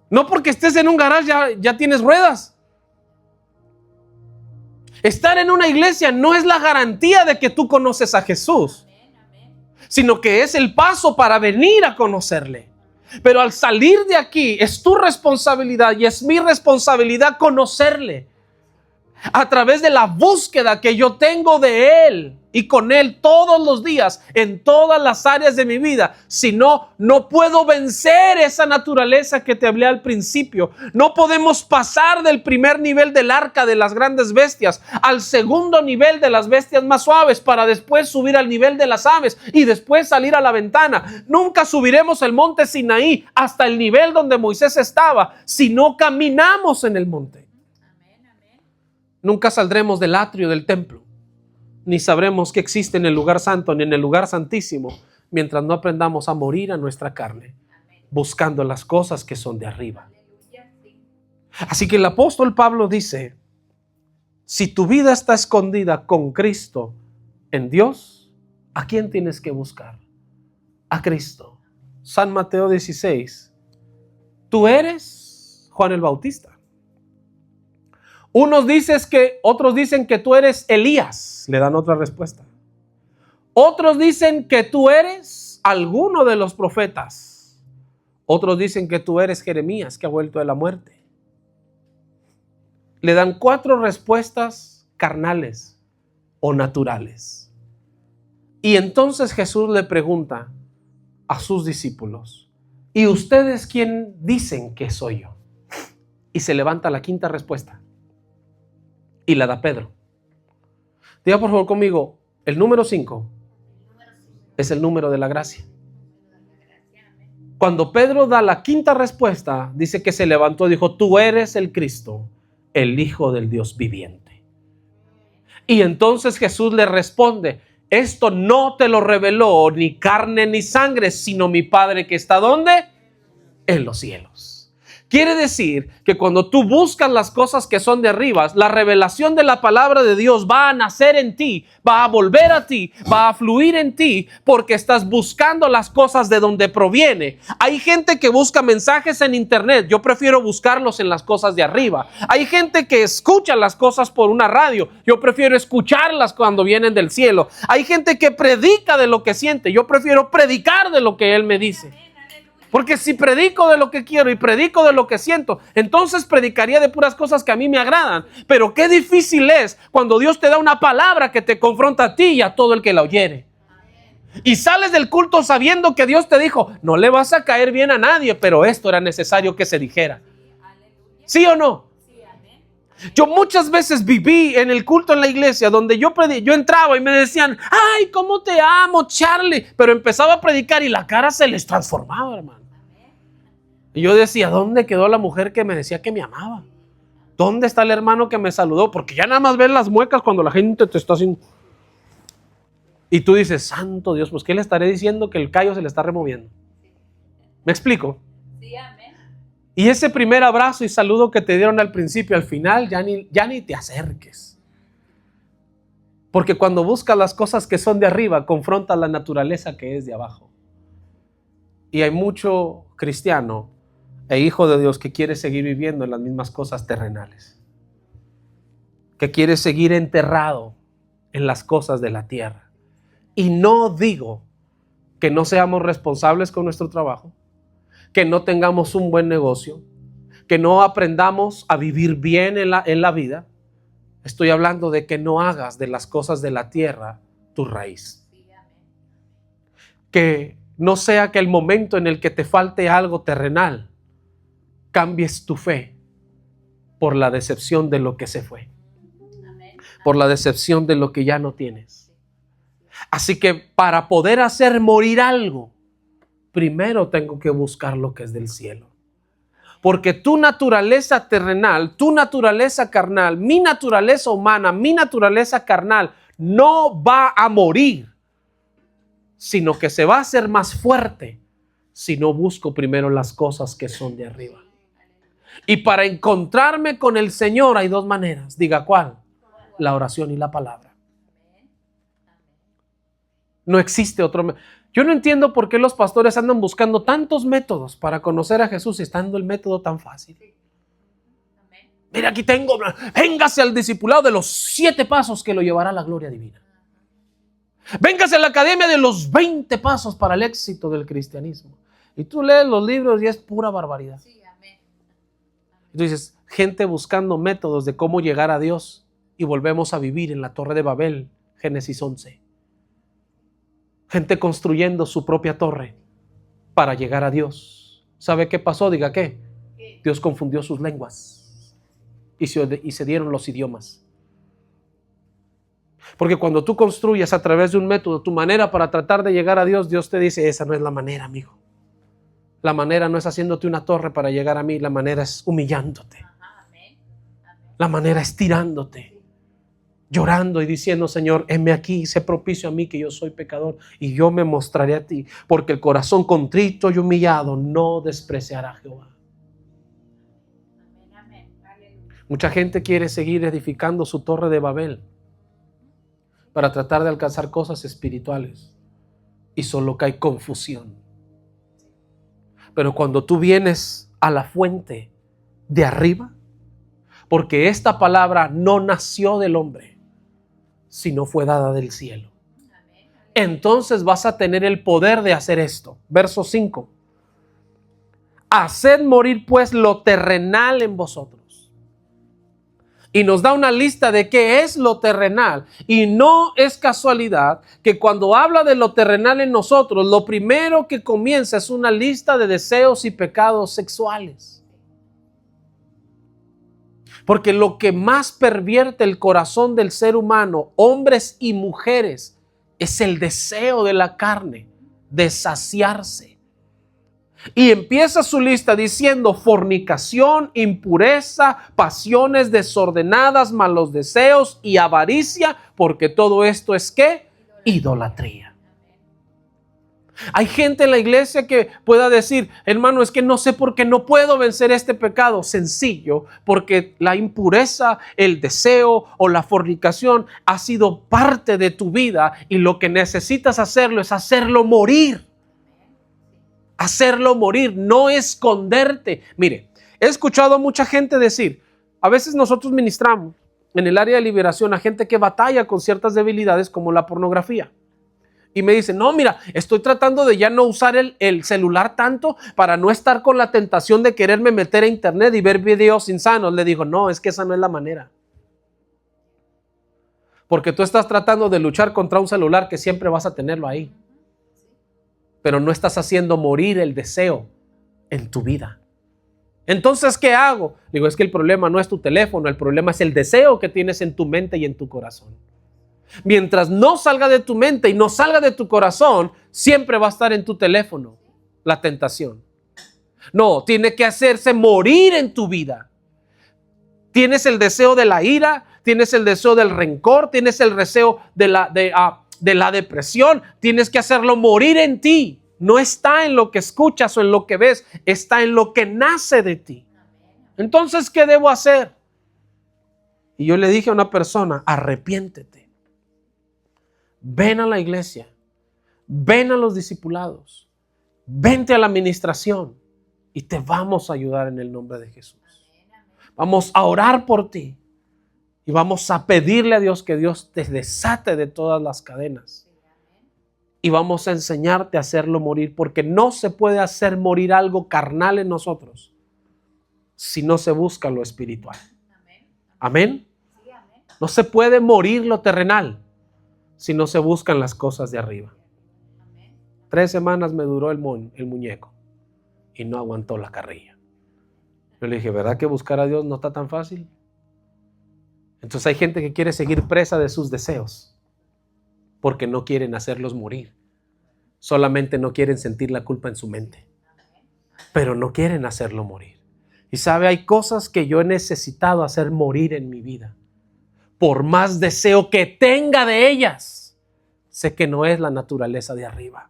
No porque estés en un garage ya tienes ruedas. Estar en una iglesia no es la garantía de que tú conoces a Jesús, sino que es el paso para venir a conocerle. Pero al salir de aquí es tu responsabilidad y es mi responsabilidad conocerle a través de la búsqueda que yo tengo de Él y con Él todos los días en todas las áreas de mi vida. Si no, no puedo vencer esa naturaleza que te hablé al principio. No podemos pasar del primer nivel del arca de las grandes bestias al segundo nivel de las bestias más suaves para después subir al nivel de las aves y después salir a la ventana. Nunca subiremos el monte Sinaí hasta el nivel donde Moisés estaba si no caminamos en el monte. Nunca saldremos del atrio del templo, ni sabremos qué existe en el lugar santo ni en el lugar santísimo, mientras no aprendamos a morir a nuestra carne, buscando las cosas que son de arriba. Así que el apóstol Pablo dice, si tu vida está escondida con Cristo en Dios, ¿a quién tienes que buscar? A Cristo. San Mateo 16, tú eres Juan el Bautista. Otros dicen que tú eres Elías, le dan otra respuesta. Otros dicen que tú eres alguno de los profetas. Otros dicen que tú eres Jeremías, que ha vuelto de la muerte. Le dan 4 respuestas carnales o naturales. Y entonces Jesús le pregunta a sus discípulos, ¿y ustedes quién dicen que soy yo? Y se levanta la 5ª respuesta. Y la da Pedro. Diga por favor conmigo, el número 5 es el número de la gracia. Cuando Pedro da la 5ª respuesta, dice que se levantó y dijo, tú eres el Cristo, el Hijo del Dios viviente. Y entonces Jesús le responde, esto no te lo reveló ni carne ni sangre, sino mi Padre que está ¿dónde? En los cielos. Quiere decir que cuando tú buscas las cosas que son de arriba, la revelación de la palabra de Dios va a nacer en ti, va a volver a ti, va a fluir en ti, porque estás buscando las cosas de donde proviene. Hay gente que busca mensajes en internet, yo prefiero buscarlos en las cosas de arriba. Hay gente que escucha las cosas por una radio, yo prefiero escucharlas cuando vienen del cielo. Hay gente que predica de lo que siente, yo prefiero predicar de lo que Él me dice. Porque si predico de lo que quiero y predico de lo que siento, entonces predicaría de puras cosas que a mí me agradan. Pero qué difícil es cuando Dios te da una palabra que te confronta a ti y a todo el que la oyere. Y sales del culto sabiendo que Dios te dijo, no le vas a caer bien a nadie, pero esto era necesario que se dijera. ¿Sí o no? Yo muchas veces viví en el culto en la iglesia donde yo entraba y me decían, ay, cómo te amo, Charlie. Pero empezaba a predicar y la cara se les transformaba, hermano. Y yo decía, ¿dónde quedó la mujer que me decía que me amaba? ¿Dónde está el hermano que me saludó? Porque ya nada más ves las muecas cuando la gente te está haciendo. Y tú dices, santo Dios, pues ¿qué le estaré diciendo? Que el callo se le está removiendo. ¿Me explico? Sí, amén. Y ese primer abrazo y saludo que te dieron al principio, al final, ya ni te acerques. Porque cuando buscas las cosas que son de arriba, confrontas la naturaleza que es de abajo. Y hay mucho cristiano e hijo de Dios que quiere seguir viviendo en las mismas cosas terrenales. Que quiere seguir enterrado en las cosas de la tierra. Y no digo que no seamos responsables con nuestro trabajo, que no tengamos un buen negocio, que no aprendamos a vivir bien en la vida. Estoy hablando de que no hagas de las cosas de la tierra tu raíz. Que no sea que el momento en el que te falte algo terrenal, cambies tu fe por la decepción de lo que se fue, por la decepción de lo que ya no tienes. Así que para poder hacer morir algo, primero tengo que buscar lo que es del cielo. Porque tu naturaleza terrenal, tu naturaleza carnal, mi naturaleza humana, mi naturaleza carnal, no va a morir, sino que se va a hacer más fuerte si no busco primero las cosas que son de arriba. Y para encontrarme con el Señor hay 2 maneras. Diga, ¿cuál? La oración y la palabra. No existe otro método. Yo no entiendo por qué los pastores andan buscando tantos métodos para conocer a Jesús estando el método tan fácil. Mira, aquí tengo, véngase al discipulado de los 7 pasos que lo llevará a la gloria divina. Véngase a la academia de los 20 pasos para el éxito del cristianismo. Y tú lees los libros y es pura barbaridad. Y tú dices, gente buscando métodos de cómo llegar a Dios, y volvemos a vivir en la Torre de Babel, Génesis 11. Gente construyendo su propia torre para llegar a Dios. ¿Sabe qué pasó? Diga qué. Dios confundió sus lenguas y se dieron los idiomas. Porque cuando tú construyes a través de un método tu manera para tratar de llegar a Dios, Dios te dice, esa no es la manera, amigo. La manera no es haciéndote una torre para llegar a mí, la manera es humillándote. La manera es tirándote, llorando y diciendo, Señor, heme aquí, sé propicio a mí que yo soy pecador y yo me mostraré a ti, porque el corazón contrito y humillado no despreciará a Jehová. Mucha gente quiere seguir edificando su torre de Babel para tratar de alcanzar cosas espirituales y solo cae confusión. Pero cuando tú vienes a la fuente de arriba, porque esta palabra no nació del hombre, sino fue dada del cielo, entonces vas a tener el poder de hacer esto. Verso 5. Haced morir pues lo terrenal en vosotros. Y nos da una lista de qué es lo terrenal. Y no es casualidad que cuando habla de lo terrenal en nosotros, lo primero que comienza es una lista de deseos y pecados sexuales. Porque lo que más pervierte el corazón del ser humano, hombres y mujeres, es el deseo de la carne, de saciarse. Y empieza su lista diciendo fornicación, impureza, pasiones desordenadas, malos deseos y avaricia, porque todo esto es ¿qué? Idolatría. Hay gente en la iglesia que pueda decir, hermano, es que no sé por qué no puedo vencer este pecado. Sencillo, porque la impureza, el deseo o la fornicación ha sido parte de tu vida y lo que necesitas hacerlo es hacerlo morir. Hacerlo morir, no esconderte. Mire, he escuchado a mucha gente decir, a veces nosotros ministramos en el área de liberación a gente que batalla con ciertas debilidades como la pornografía. Y me dicen, no, mira, estoy tratando de ya no usar el celular tanto para no estar con la tentación de quererme meter a internet y ver videos insanos. Le digo, no, es que esa no es la manera. Porque tú estás tratando de luchar contra un celular que siempre vas a tenerlo ahí. Pero no estás haciendo morir el deseo en tu vida. Entonces, ¿qué hago? Digo, es que el problema no es tu teléfono, el problema es el deseo que tienes en tu mente y en tu corazón. Mientras no salga de tu mente y no salga de tu corazón, siempre va a estar en tu teléfono la tentación. No, tiene que hacerse morir en tu vida. Tienes el deseo de la ira, tienes el deseo del rencor, tienes el deseo de la depresión, tienes que hacerlo morir en ti. No está en lo que escuchas o en lo que ves, está en lo que nace de ti. Entonces, ¿qué debo hacer? Y yo le dije a una persona, arrepiéntete. Ven a la iglesia, ven a los discipulados, vente a la administración y te vamos a ayudar en el nombre de Jesús. Vamos a orar por ti y vamos a pedirle a Dios que Dios te desate de todas las cadenas. Y vamos a enseñarte a hacerlo morir, porque no se puede hacer morir algo carnal en nosotros si no se busca lo espiritual. ¿Amén? No se puede morir lo terrenal si no se buscan las cosas de arriba. 3 semanas me duró el muñeco y no aguantó la carrilla. Yo le dije, ¿verdad que buscar a Dios no está tan fácil? Entonces hay gente que quiere seguir presa de sus deseos porque no quieren hacerlos morir. Solamente no quieren sentir la culpa en su mente, pero no quieren hacerlo morir. Y sabe, hay cosas que yo he necesitado hacer morir en mi vida. Por más deseo que tenga de ellas, sé que no es la naturaleza de arriba.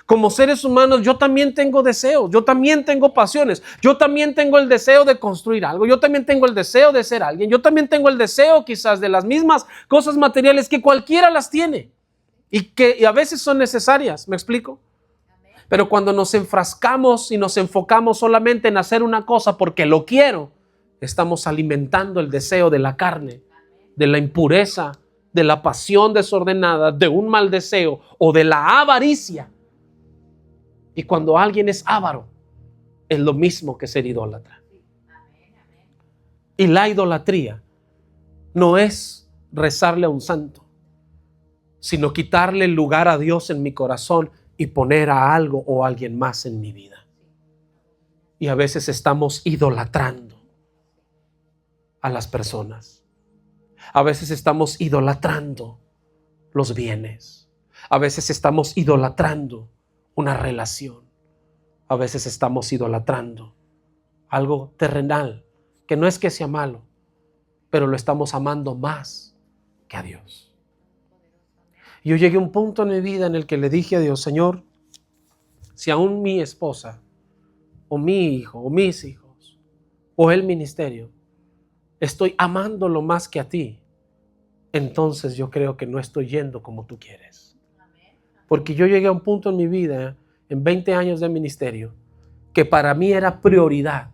Como seres humanos, yo también tengo deseos, yo también tengo pasiones, yo también tengo el deseo de construir algo, yo también tengo el deseo de ser alguien, yo también tengo el deseo quizás de las mismas cosas materiales que cualquiera las tiene. y a veces son necesarias, ¿me explico? Pero cuando nos enfrascamos y nos enfocamos solamente en hacer una cosa porque lo quiero, estamos alimentando el deseo de la carne, de la impureza, de la pasión desordenada, de un mal deseo o de la avaricia. Y cuando alguien es avaro, es lo mismo que ser idólatra. Y la idolatría no es rezarle a un santo, sino quitarle el lugar a Dios en mi corazón y poner a algo o a alguien más en mi vida. Y a veces estamos idolatrando a las personas. A veces estamos idolatrando los bienes. A veces estamos idolatrando una relación. A veces estamos idolatrando algo terrenal, que no es que sea malo, pero lo estamos amando más que a Dios. Yo llegué a un punto en mi vida en el que le dije a Dios, Señor, si aún mi esposa, o mi hijo, o mis hijos, o el ministerio, estoy amándolo más que a ti, entonces yo creo que no estoy yendo como tú quieres. Porque yo llegué a un punto en mi vida, en 20 años de ministerio, que para mí era prioridad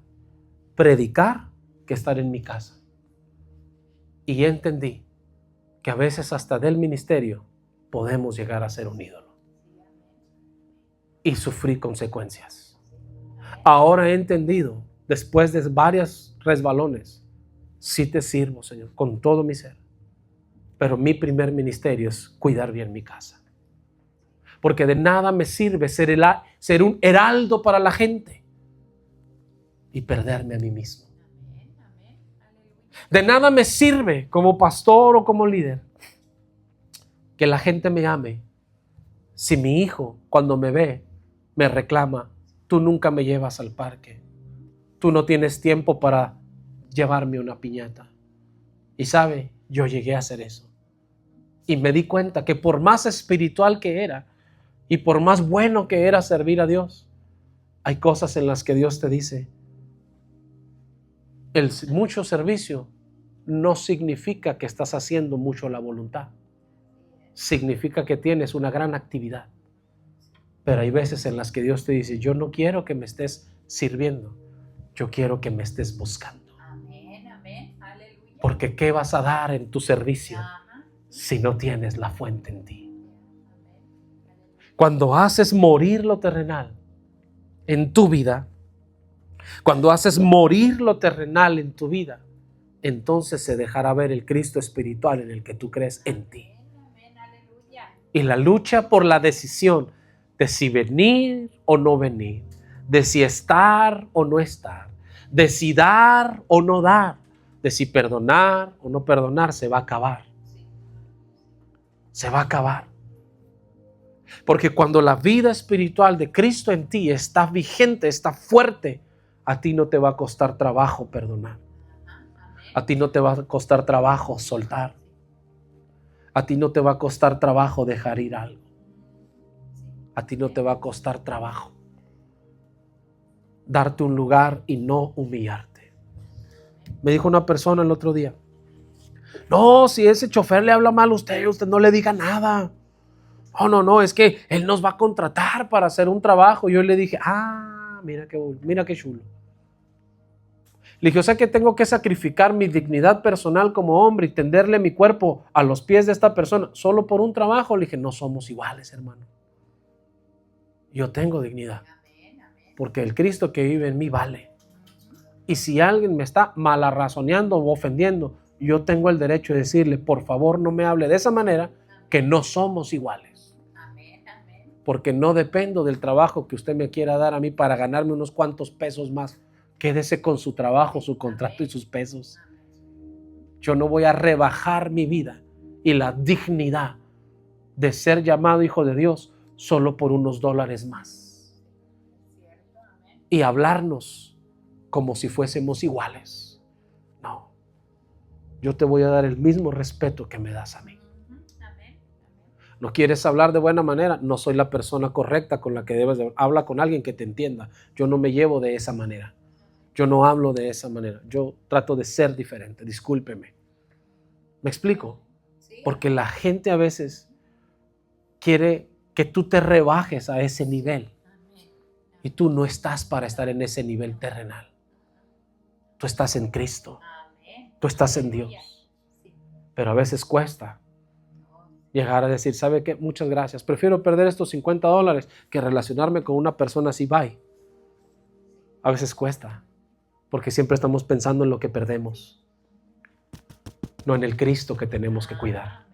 predicar que estar en mi casa. Y entendí que a veces hasta del ministerio podemos llegar a ser un ídolo y sufrir consecuencias. Ahora he entendido, después de varios resbalones, sí te sirvo, Señor, con todo mi ser. Pero mi primer ministerio es cuidar bien mi casa. Porque de nada me sirve ser un heraldo para la gente y perderme a mí mismo. De nada me sirve como pastor o como líder que la gente me ame si mi hijo, cuando me ve, me reclama: tú nunca me llevas al parque, tú no tienes tiempo para llevarme una piñata. Y sabe, yo llegué a hacer eso. Y me di cuenta que por más espiritual que era y por más bueno que era servir a Dios, hay cosas en las que Dios te dice: el mucho servicio no significa que estás haciendo mucho la voluntad. Significa que tienes una gran actividad. Pero hay veces en las que Dios te dice: yo no quiero que me estés sirviendo, yo quiero que me estés buscando. Amén, amén, aleluya. Porque ¿qué vas a dar en tu servicio si no tienes la fuente en ti? Cuando haces morir lo terrenal en tu vida, cuando haces morir lo terrenal en tu vida, entonces se dejará ver el Cristo espiritual en el que tú crees en ti. Y la lucha por la decisión de si venir o no venir, de si estar o no estar, de si dar o no dar, de si perdonar o no perdonar, se va a acabar. Se va a acabar. Porque cuando la vida espiritual de Cristo en ti está vigente, está fuerte, a ti no te va a costar trabajo perdonar. A ti no te va a costar trabajo soltar. A ti no te va a costar trabajo dejar ir algo. A ti no te va a costar trabajo darte un lugar y no humillarte. Me dijo una persona el otro día: no, si ese chofer le habla mal a usted no le diga nada. No, es que él nos va a contratar para hacer un trabajo. Yo le dije: mira qué chulo. Le dije: o sea que tengo que sacrificar mi dignidad personal como hombre y tenderle mi cuerpo a los pies de esta persona solo por un trabajo. Le dije: no somos iguales, hermano. Yo tengo dignidad porque el Cristo que vive en mí vale. Y si alguien me está malarrazoneando o ofendiendo, yo tengo el derecho de decirle: por favor, no me hable de esa manera, que no somos iguales. Porque no dependo del trabajo que usted me quiera dar a mí para ganarme unos cuantos pesos más. Quédese con su trabajo, su contrato y sus pesos. Yo no voy a rebajar mi vida y la dignidad de ser llamado hijo de Dios solo por unos dólares más. Y hablarnos como si fuésemos iguales. No. Yo te voy a dar el mismo respeto que me das a mí. ¿No quieres hablar de buena manera? No soy la persona correcta con la que debes de hablar. Habla con alguien que te entienda. Yo no me llevo de esa manera. Yo no hablo de esa manera. Yo trato de ser diferente. Discúlpeme. ¿Me explico? Porque la gente a veces quiere que tú te rebajes a ese nivel. Y tú no estás para estar en ese nivel terrenal. Tú estás en Cristo. Tú estás en Dios. Pero a veces cuesta llegar a decir, ¿sabe qué? Muchas gracias. Prefiero perder estos $50 que relacionarme con una persona así. Bye. A veces cuesta. Porque siempre estamos pensando en lo que perdemos. No en el Cristo que tenemos que cuidar.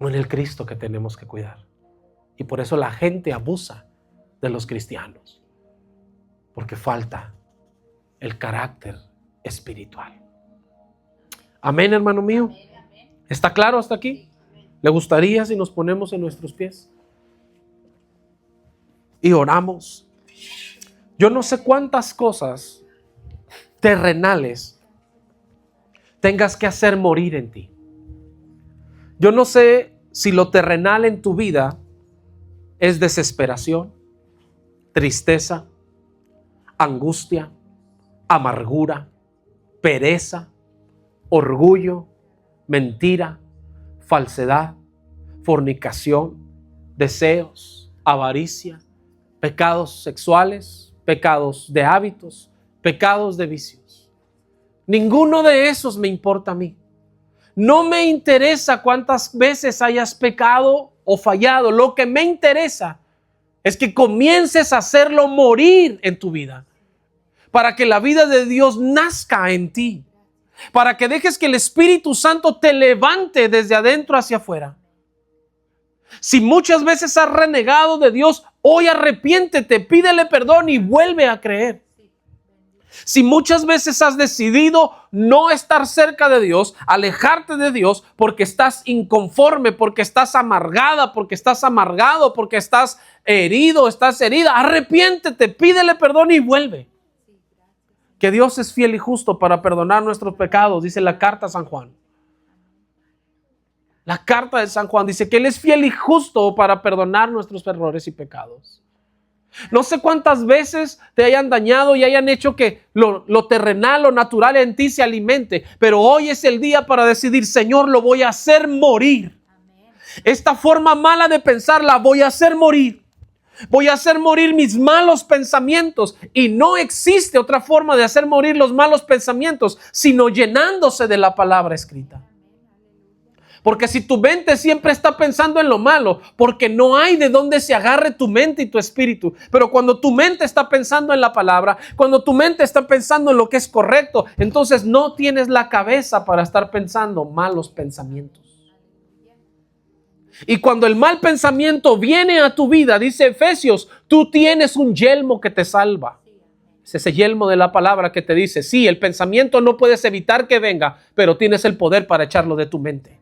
No en el Cristo que tenemos que cuidar. Y por eso la gente abusa de los cristianos. Porque falta el carácter espiritual. Amén, hermano mío. ¿Está claro hasta aquí? ¿Le gustaría si nos ponemos en nuestros pies y oramos? Yo no sé cuántas cosas terrenales tengas que hacer morir en ti. Yo no sé si lo terrenal en tu vida es desesperación, tristeza, angustia, amargura, pereza, orgullo, mentira, falsedad, fornicación, deseos, avaricia, pecados sexuales, pecados de hábitos, pecados de vicios. Ninguno de esos me importa a mí. No me interesa cuántas veces hayas pecado o fallado. Lo que me interesa es que comiences a hacerlo morir en tu vida, para que la vida de Dios nazca en ti, para que dejes que el Espíritu Santo te levante desde adentro hacia afuera. Si muchas veces has renegado de Dios, hoy arrepiéntete, pídele perdón y vuelve a creer. Si muchas veces has decidido no estar cerca de Dios, alejarte de Dios porque estás inconforme, porque estás amargada, porque estás amargado, porque estás herido, estás herida, arrepiéntete, pídele perdón y vuelve. Que Dios es fiel y justo para perdonar nuestros pecados, dice la carta a San Juan. La carta de San Juan dice que Él es fiel y justo para perdonar nuestros errores y pecados. No sé cuántas veces te hayan dañado y hayan hecho que lo terrenal, lo natural en ti se alimente, pero hoy es el día para decidir, Señor, lo voy a hacer morir. Esta forma mala de pensar la voy a hacer morir. Voy a hacer morir mis malos pensamientos, y no existe otra forma de hacer morir los malos pensamientos sino llenándose de la palabra escrita. Porque si tu mente siempre está pensando en lo malo, porque no hay de dónde se agarre tu mente y tu espíritu. Pero cuando tu mente está pensando en la palabra, cuando tu mente está pensando en lo que es correcto, entonces no tienes la cabeza para estar pensando malos pensamientos. Y cuando el mal pensamiento viene a tu vida, dice Efesios, tú tienes un yelmo que te salva. Es ese yelmo de la palabra que te dice, sí, el pensamiento no puedes evitar que venga, pero tienes el poder para echarlo de tu mente.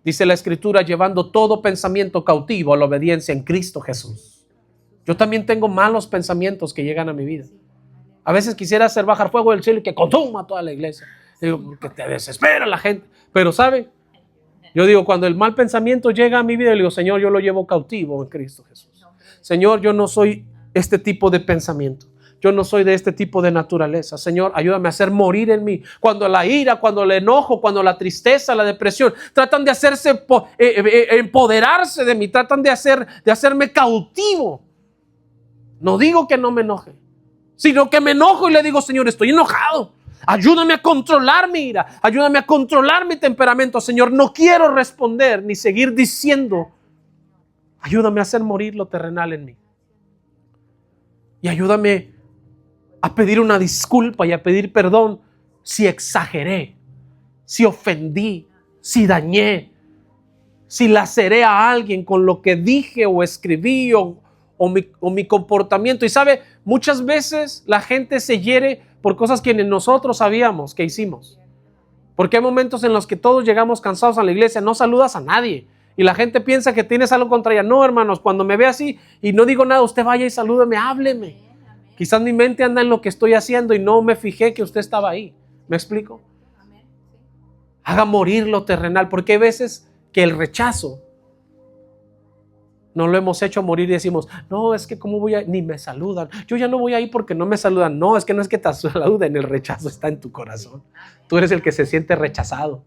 Dice la Escritura, llevando todo pensamiento cautivo a la obediencia en Cristo Jesús. Yo también tengo malos pensamientos que llegan a mi vida. A veces quisiera hacer bajar fuego del cielo y que consuma toda la iglesia. Digo, que te desespera la gente. Pero ¿sabe? Yo digo, cuando el mal pensamiento llega a mi vida, le digo, Señor, yo lo llevo cautivo en Cristo Jesús. Señor, yo no soy este tipo de pensamiento. Yo no soy de este tipo de naturaleza. Señor, ayúdame a hacer morir en mí. Cuando la ira, cuando el enojo, cuando la tristeza, la depresión, tratan de hacerse, empoderarse de mí, tratan de hacerme cautivo. No digo que no me enoje, sino que me enojo y le digo, Señor, estoy enojado. Ayúdame a controlar mi ira. Ayúdame a controlar mi temperamento. Señor, no quiero responder ni seguir diciendo. Ayúdame a hacer morir lo terrenal en mí. Y ayúdame a pedir una disculpa y a pedir perdón si exageré, si ofendí, si dañé, si laceré a alguien con lo que dije o escribí o mi comportamiento. Y sabe, muchas veces la gente se hiere por cosas que nosotros sabíamos que hicimos. Porque hay momentos en los que todos llegamos cansados a la iglesia, no saludas a nadie. Y la gente piensa que tienes algo contra ella. No, hermanos, cuando me ve así y no digo nada, usted vaya y salúdeme, hábleme. Quizás mi mente anda en lo que estoy haciendo y no me fijé que usted estaba ahí. ¿Me explico? Haga morir lo terrenal, porque hay veces que el rechazo no lo hemos hecho morir y decimos, no, es que cómo voy a, ni me saludan. Yo ya no voy a ir porque no me saludan. No, es que no es que te saluden, el rechazo está en tu corazón. Tú eres el que se siente rechazado.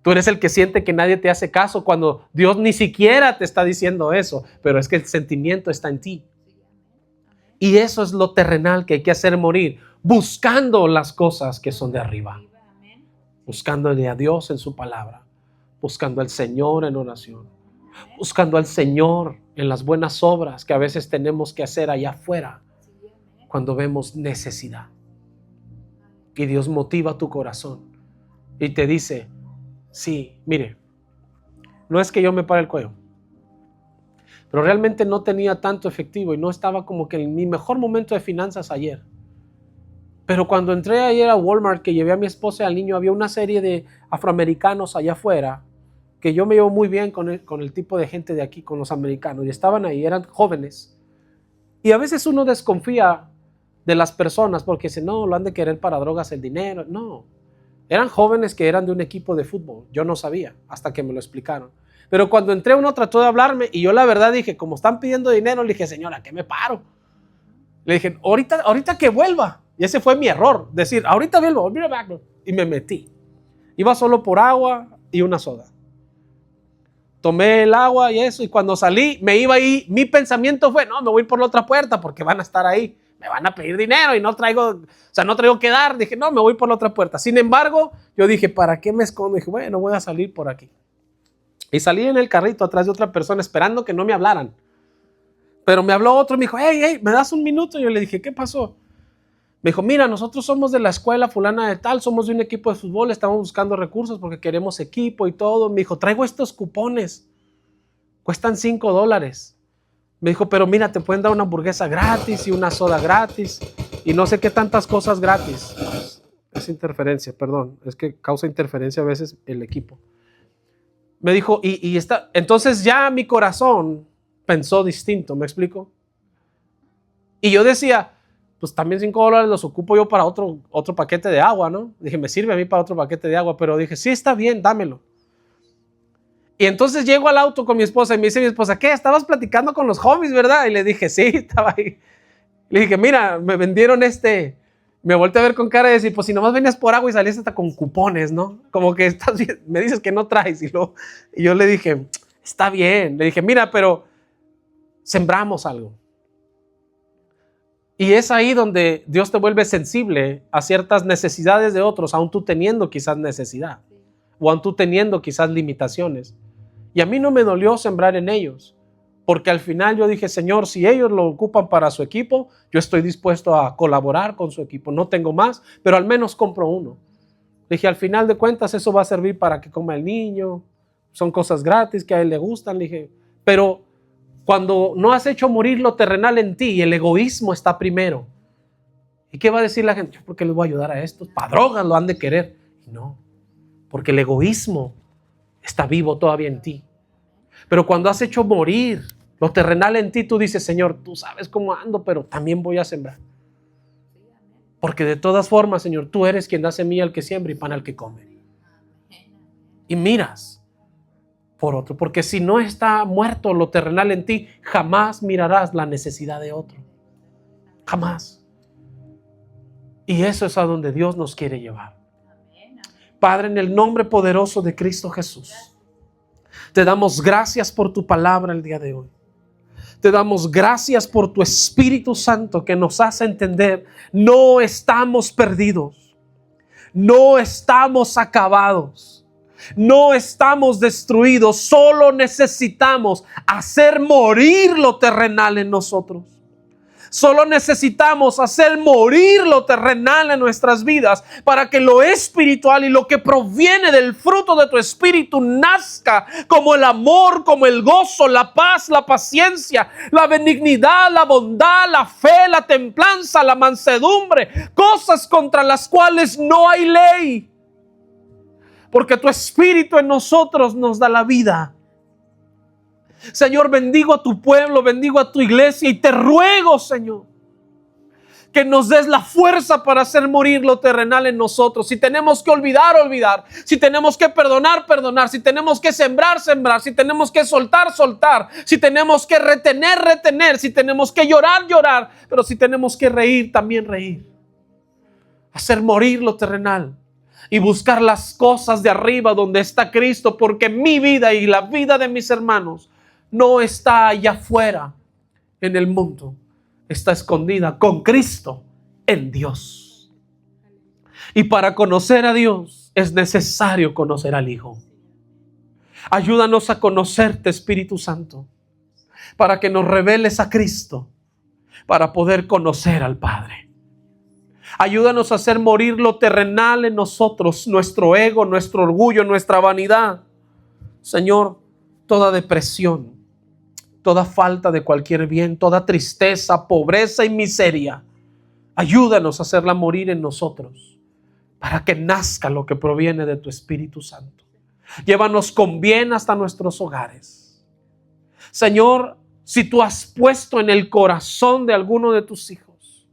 Tú eres el que siente que nadie te hace caso cuando Dios ni siquiera te está diciendo eso, pero es que el sentimiento está en ti. Y eso es lo terrenal que hay que hacer morir, buscando las cosas que son de arriba, buscándole a Dios en su palabra, buscando al Señor en oración, buscando al Señor en las buenas obras que a veces tenemos que hacer allá afuera cuando vemos necesidad. Y Dios motiva tu corazón y te dice, sí, mire, no es que yo me pare el cuello, pero realmente no tenía tanto efectivo y no estaba como que en mi mejor momento de finanzas ayer. Pero cuando entré ayer a Walmart, que llevé a mi esposa y al niño, había una serie de afroamericanos allá afuera, que yo me llevo muy bien con el tipo de gente de aquí, con los americanos, y estaban ahí, eran jóvenes. Y a veces uno desconfía de las personas porque dice, no, lo han de querer para drogas, el dinero. No, eran jóvenes que eran de un equipo de fútbol. Yo no sabía hasta que me lo explicaron. Pero cuando entré, uno trató de hablarme y yo la verdad dije, como están pidiendo dinero, le dije, señora, ¿qué me paro? Le dije, ahorita que vuelva. Y ese fue mi error, decir, ahorita vuelvo, y me metí. Iba solo por agua y una soda. Tomé el agua y eso, y cuando salí, me iba ahí, mi pensamiento fue, no, me voy por la otra puerta porque van a estar ahí, me van a pedir dinero y no traigo que dar. Dije, no, me voy por la otra puerta. Sin embargo, yo dije, ¿para qué me escondo? Dije, bueno, voy a salir por aquí. Y salí en el carrito atrás de otra persona esperando que no me hablaran. Pero me habló otro y me dijo, hey, ¿me das un minuto? Y yo le dije, ¿qué pasó? Me dijo, mira, nosotros somos de la escuela fulana de tal, somos de un equipo de fútbol, estamos buscando recursos porque queremos equipo y todo. Me dijo, traigo estos cupones, cuestan $5. Me dijo, pero mira, te pueden dar una hamburguesa gratis y una soda gratis y no sé qué tantas cosas gratis. Es interferencia, perdón, es que causa interferencia a veces el equipo. Me dijo, entonces ya mi corazón pensó distinto, ¿me explico? Y yo decía, pues también $5 los ocupo yo para otro paquete de agua, ¿no? Dije, me sirve a mí para otro paquete de agua, pero dije, sí, está bien, dámelo. Y entonces llego al auto con mi esposa y me dice mi esposa, ¿qué? ¿Estabas platicando con los homies, verdad? Y le dije, sí, estaba ahí. Le dije, mira, me vendieron me volteé a ver con cara de decir, pues si nomás venías por agua y salías hasta con cupones, ¿no? Como que me dices que no traes. Y yo le dije, está bien. Le dije, mira, pero sembramos algo. Y es ahí donde Dios te vuelve sensible a ciertas necesidades de otros, aun tú teniendo quizás necesidad, o aun tú teniendo quizás limitaciones. Y a mí no me dolió sembrar en ellos, porque al final yo dije, Señor, si ellos lo ocupan para su equipo, yo estoy dispuesto a colaborar con su equipo. No tengo más, pero al menos compro uno. Dije, al final de cuentas eso va a servir para que coma el niño, son cosas gratis que a él le gustan. Le dije, pero cuando no has hecho morir lo terrenal en ti y el egoísmo está primero, ¿y qué va a decir la gente? ¿Por qué les voy a ayudar a estos? Para drogas lo han de querer. No, porque el egoísmo está vivo todavía en ti. Pero cuando has hecho morir lo terrenal en ti, tú dices, Señor, tú sabes cómo ando, pero también voy a sembrar. Porque de todas formas, Señor, tú eres quien da semilla al que siembra y pan al que come. Y miras por otro, porque si no está muerto lo terrenal en ti, jamás mirarás la necesidad de otro. Jamás. Y eso es a donde Dios nos quiere llevar. Padre, en el nombre poderoso de Cristo Jesús, te damos gracias por tu palabra el día de hoy. Te damos gracias por tu Espíritu Santo que nos hace entender, no estamos perdidos, no estamos acabados, no estamos destruidos, solo necesitamos hacer morir lo terrenal en nosotros. Solo necesitamos hacer morir lo terrenal en nuestras vidas para que lo espiritual y lo que proviene del fruto de tu espíritu nazca, como el amor, como el gozo, la paz, la paciencia, la benignidad, la bondad, la fe, la templanza, la mansedumbre, cosas contra las cuales no hay ley. Porque tu espíritu en nosotros nos da la vida. Señor, bendigo a tu pueblo, bendigo a tu iglesia y te ruego, Señor, que nos des la fuerza para hacer morir lo terrenal en nosotros. Si tenemos que olvidar, olvidar. Si tenemos que perdonar, perdonar. Si tenemos que sembrar, sembrar. Si tenemos que soltar, soltar. Si tenemos que retener, retener. Si tenemos que llorar, llorar. Pero si tenemos que reír, también reír. Hacer morir lo terrenal. y buscar las cosas de arriba donde está Cristo, porque mi vida y la vida de mis hermanos no está allá afuera en el mundo, está escondida con Cristo en Dios. Y para conocer a Dios es necesario conocer al Hijo. Ayúdanos a conocerte, Espíritu Santo, para que nos reveles a Cristo, para poder conocer al Padre. Ayúdanos a hacer morir lo terrenal en nosotros, nuestro ego, nuestro orgullo, nuestra vanidad. Señor, toda depresión, toda falta de cualquier bien, toda tristeza, pobreza y miseria, ayúdanos a hacerla morir en nosotros, para que nazca lo que proviene de tu Espíritu Santo. Llévanos con bien hasta nuestros hogares. Señor, si tú has puesto en el corazón de alguno de tus hijos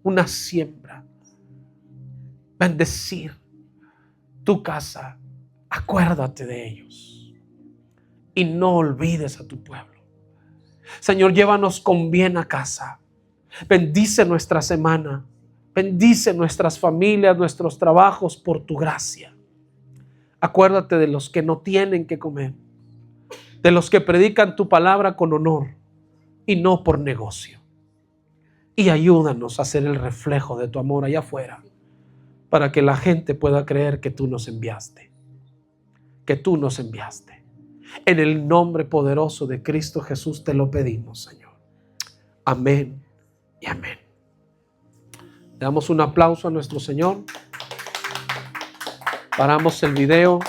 una siembra, bendecir tu casa, acuérdate de ellos y no olvides a tu pueblo. Señor, llévanos con bien a casa. Bendice nuestra semana, bendice nuestras familias, nuestros trabajos por tu gracia. Acuérdate de los que no tienen que comer, de los que predican tu palabra con honor y no por negocio. Y ayúdanos a ser el reflejo de tu amor allá afuera, para que la gente pueda creer que tú nos enviaste. Que tú nos enviaste. En el nombre poderoso de Cristo Jesús te lo pedimos, Señor. Amén y amén. Le damos un aplauso a nuestro Señor. Paramos el video.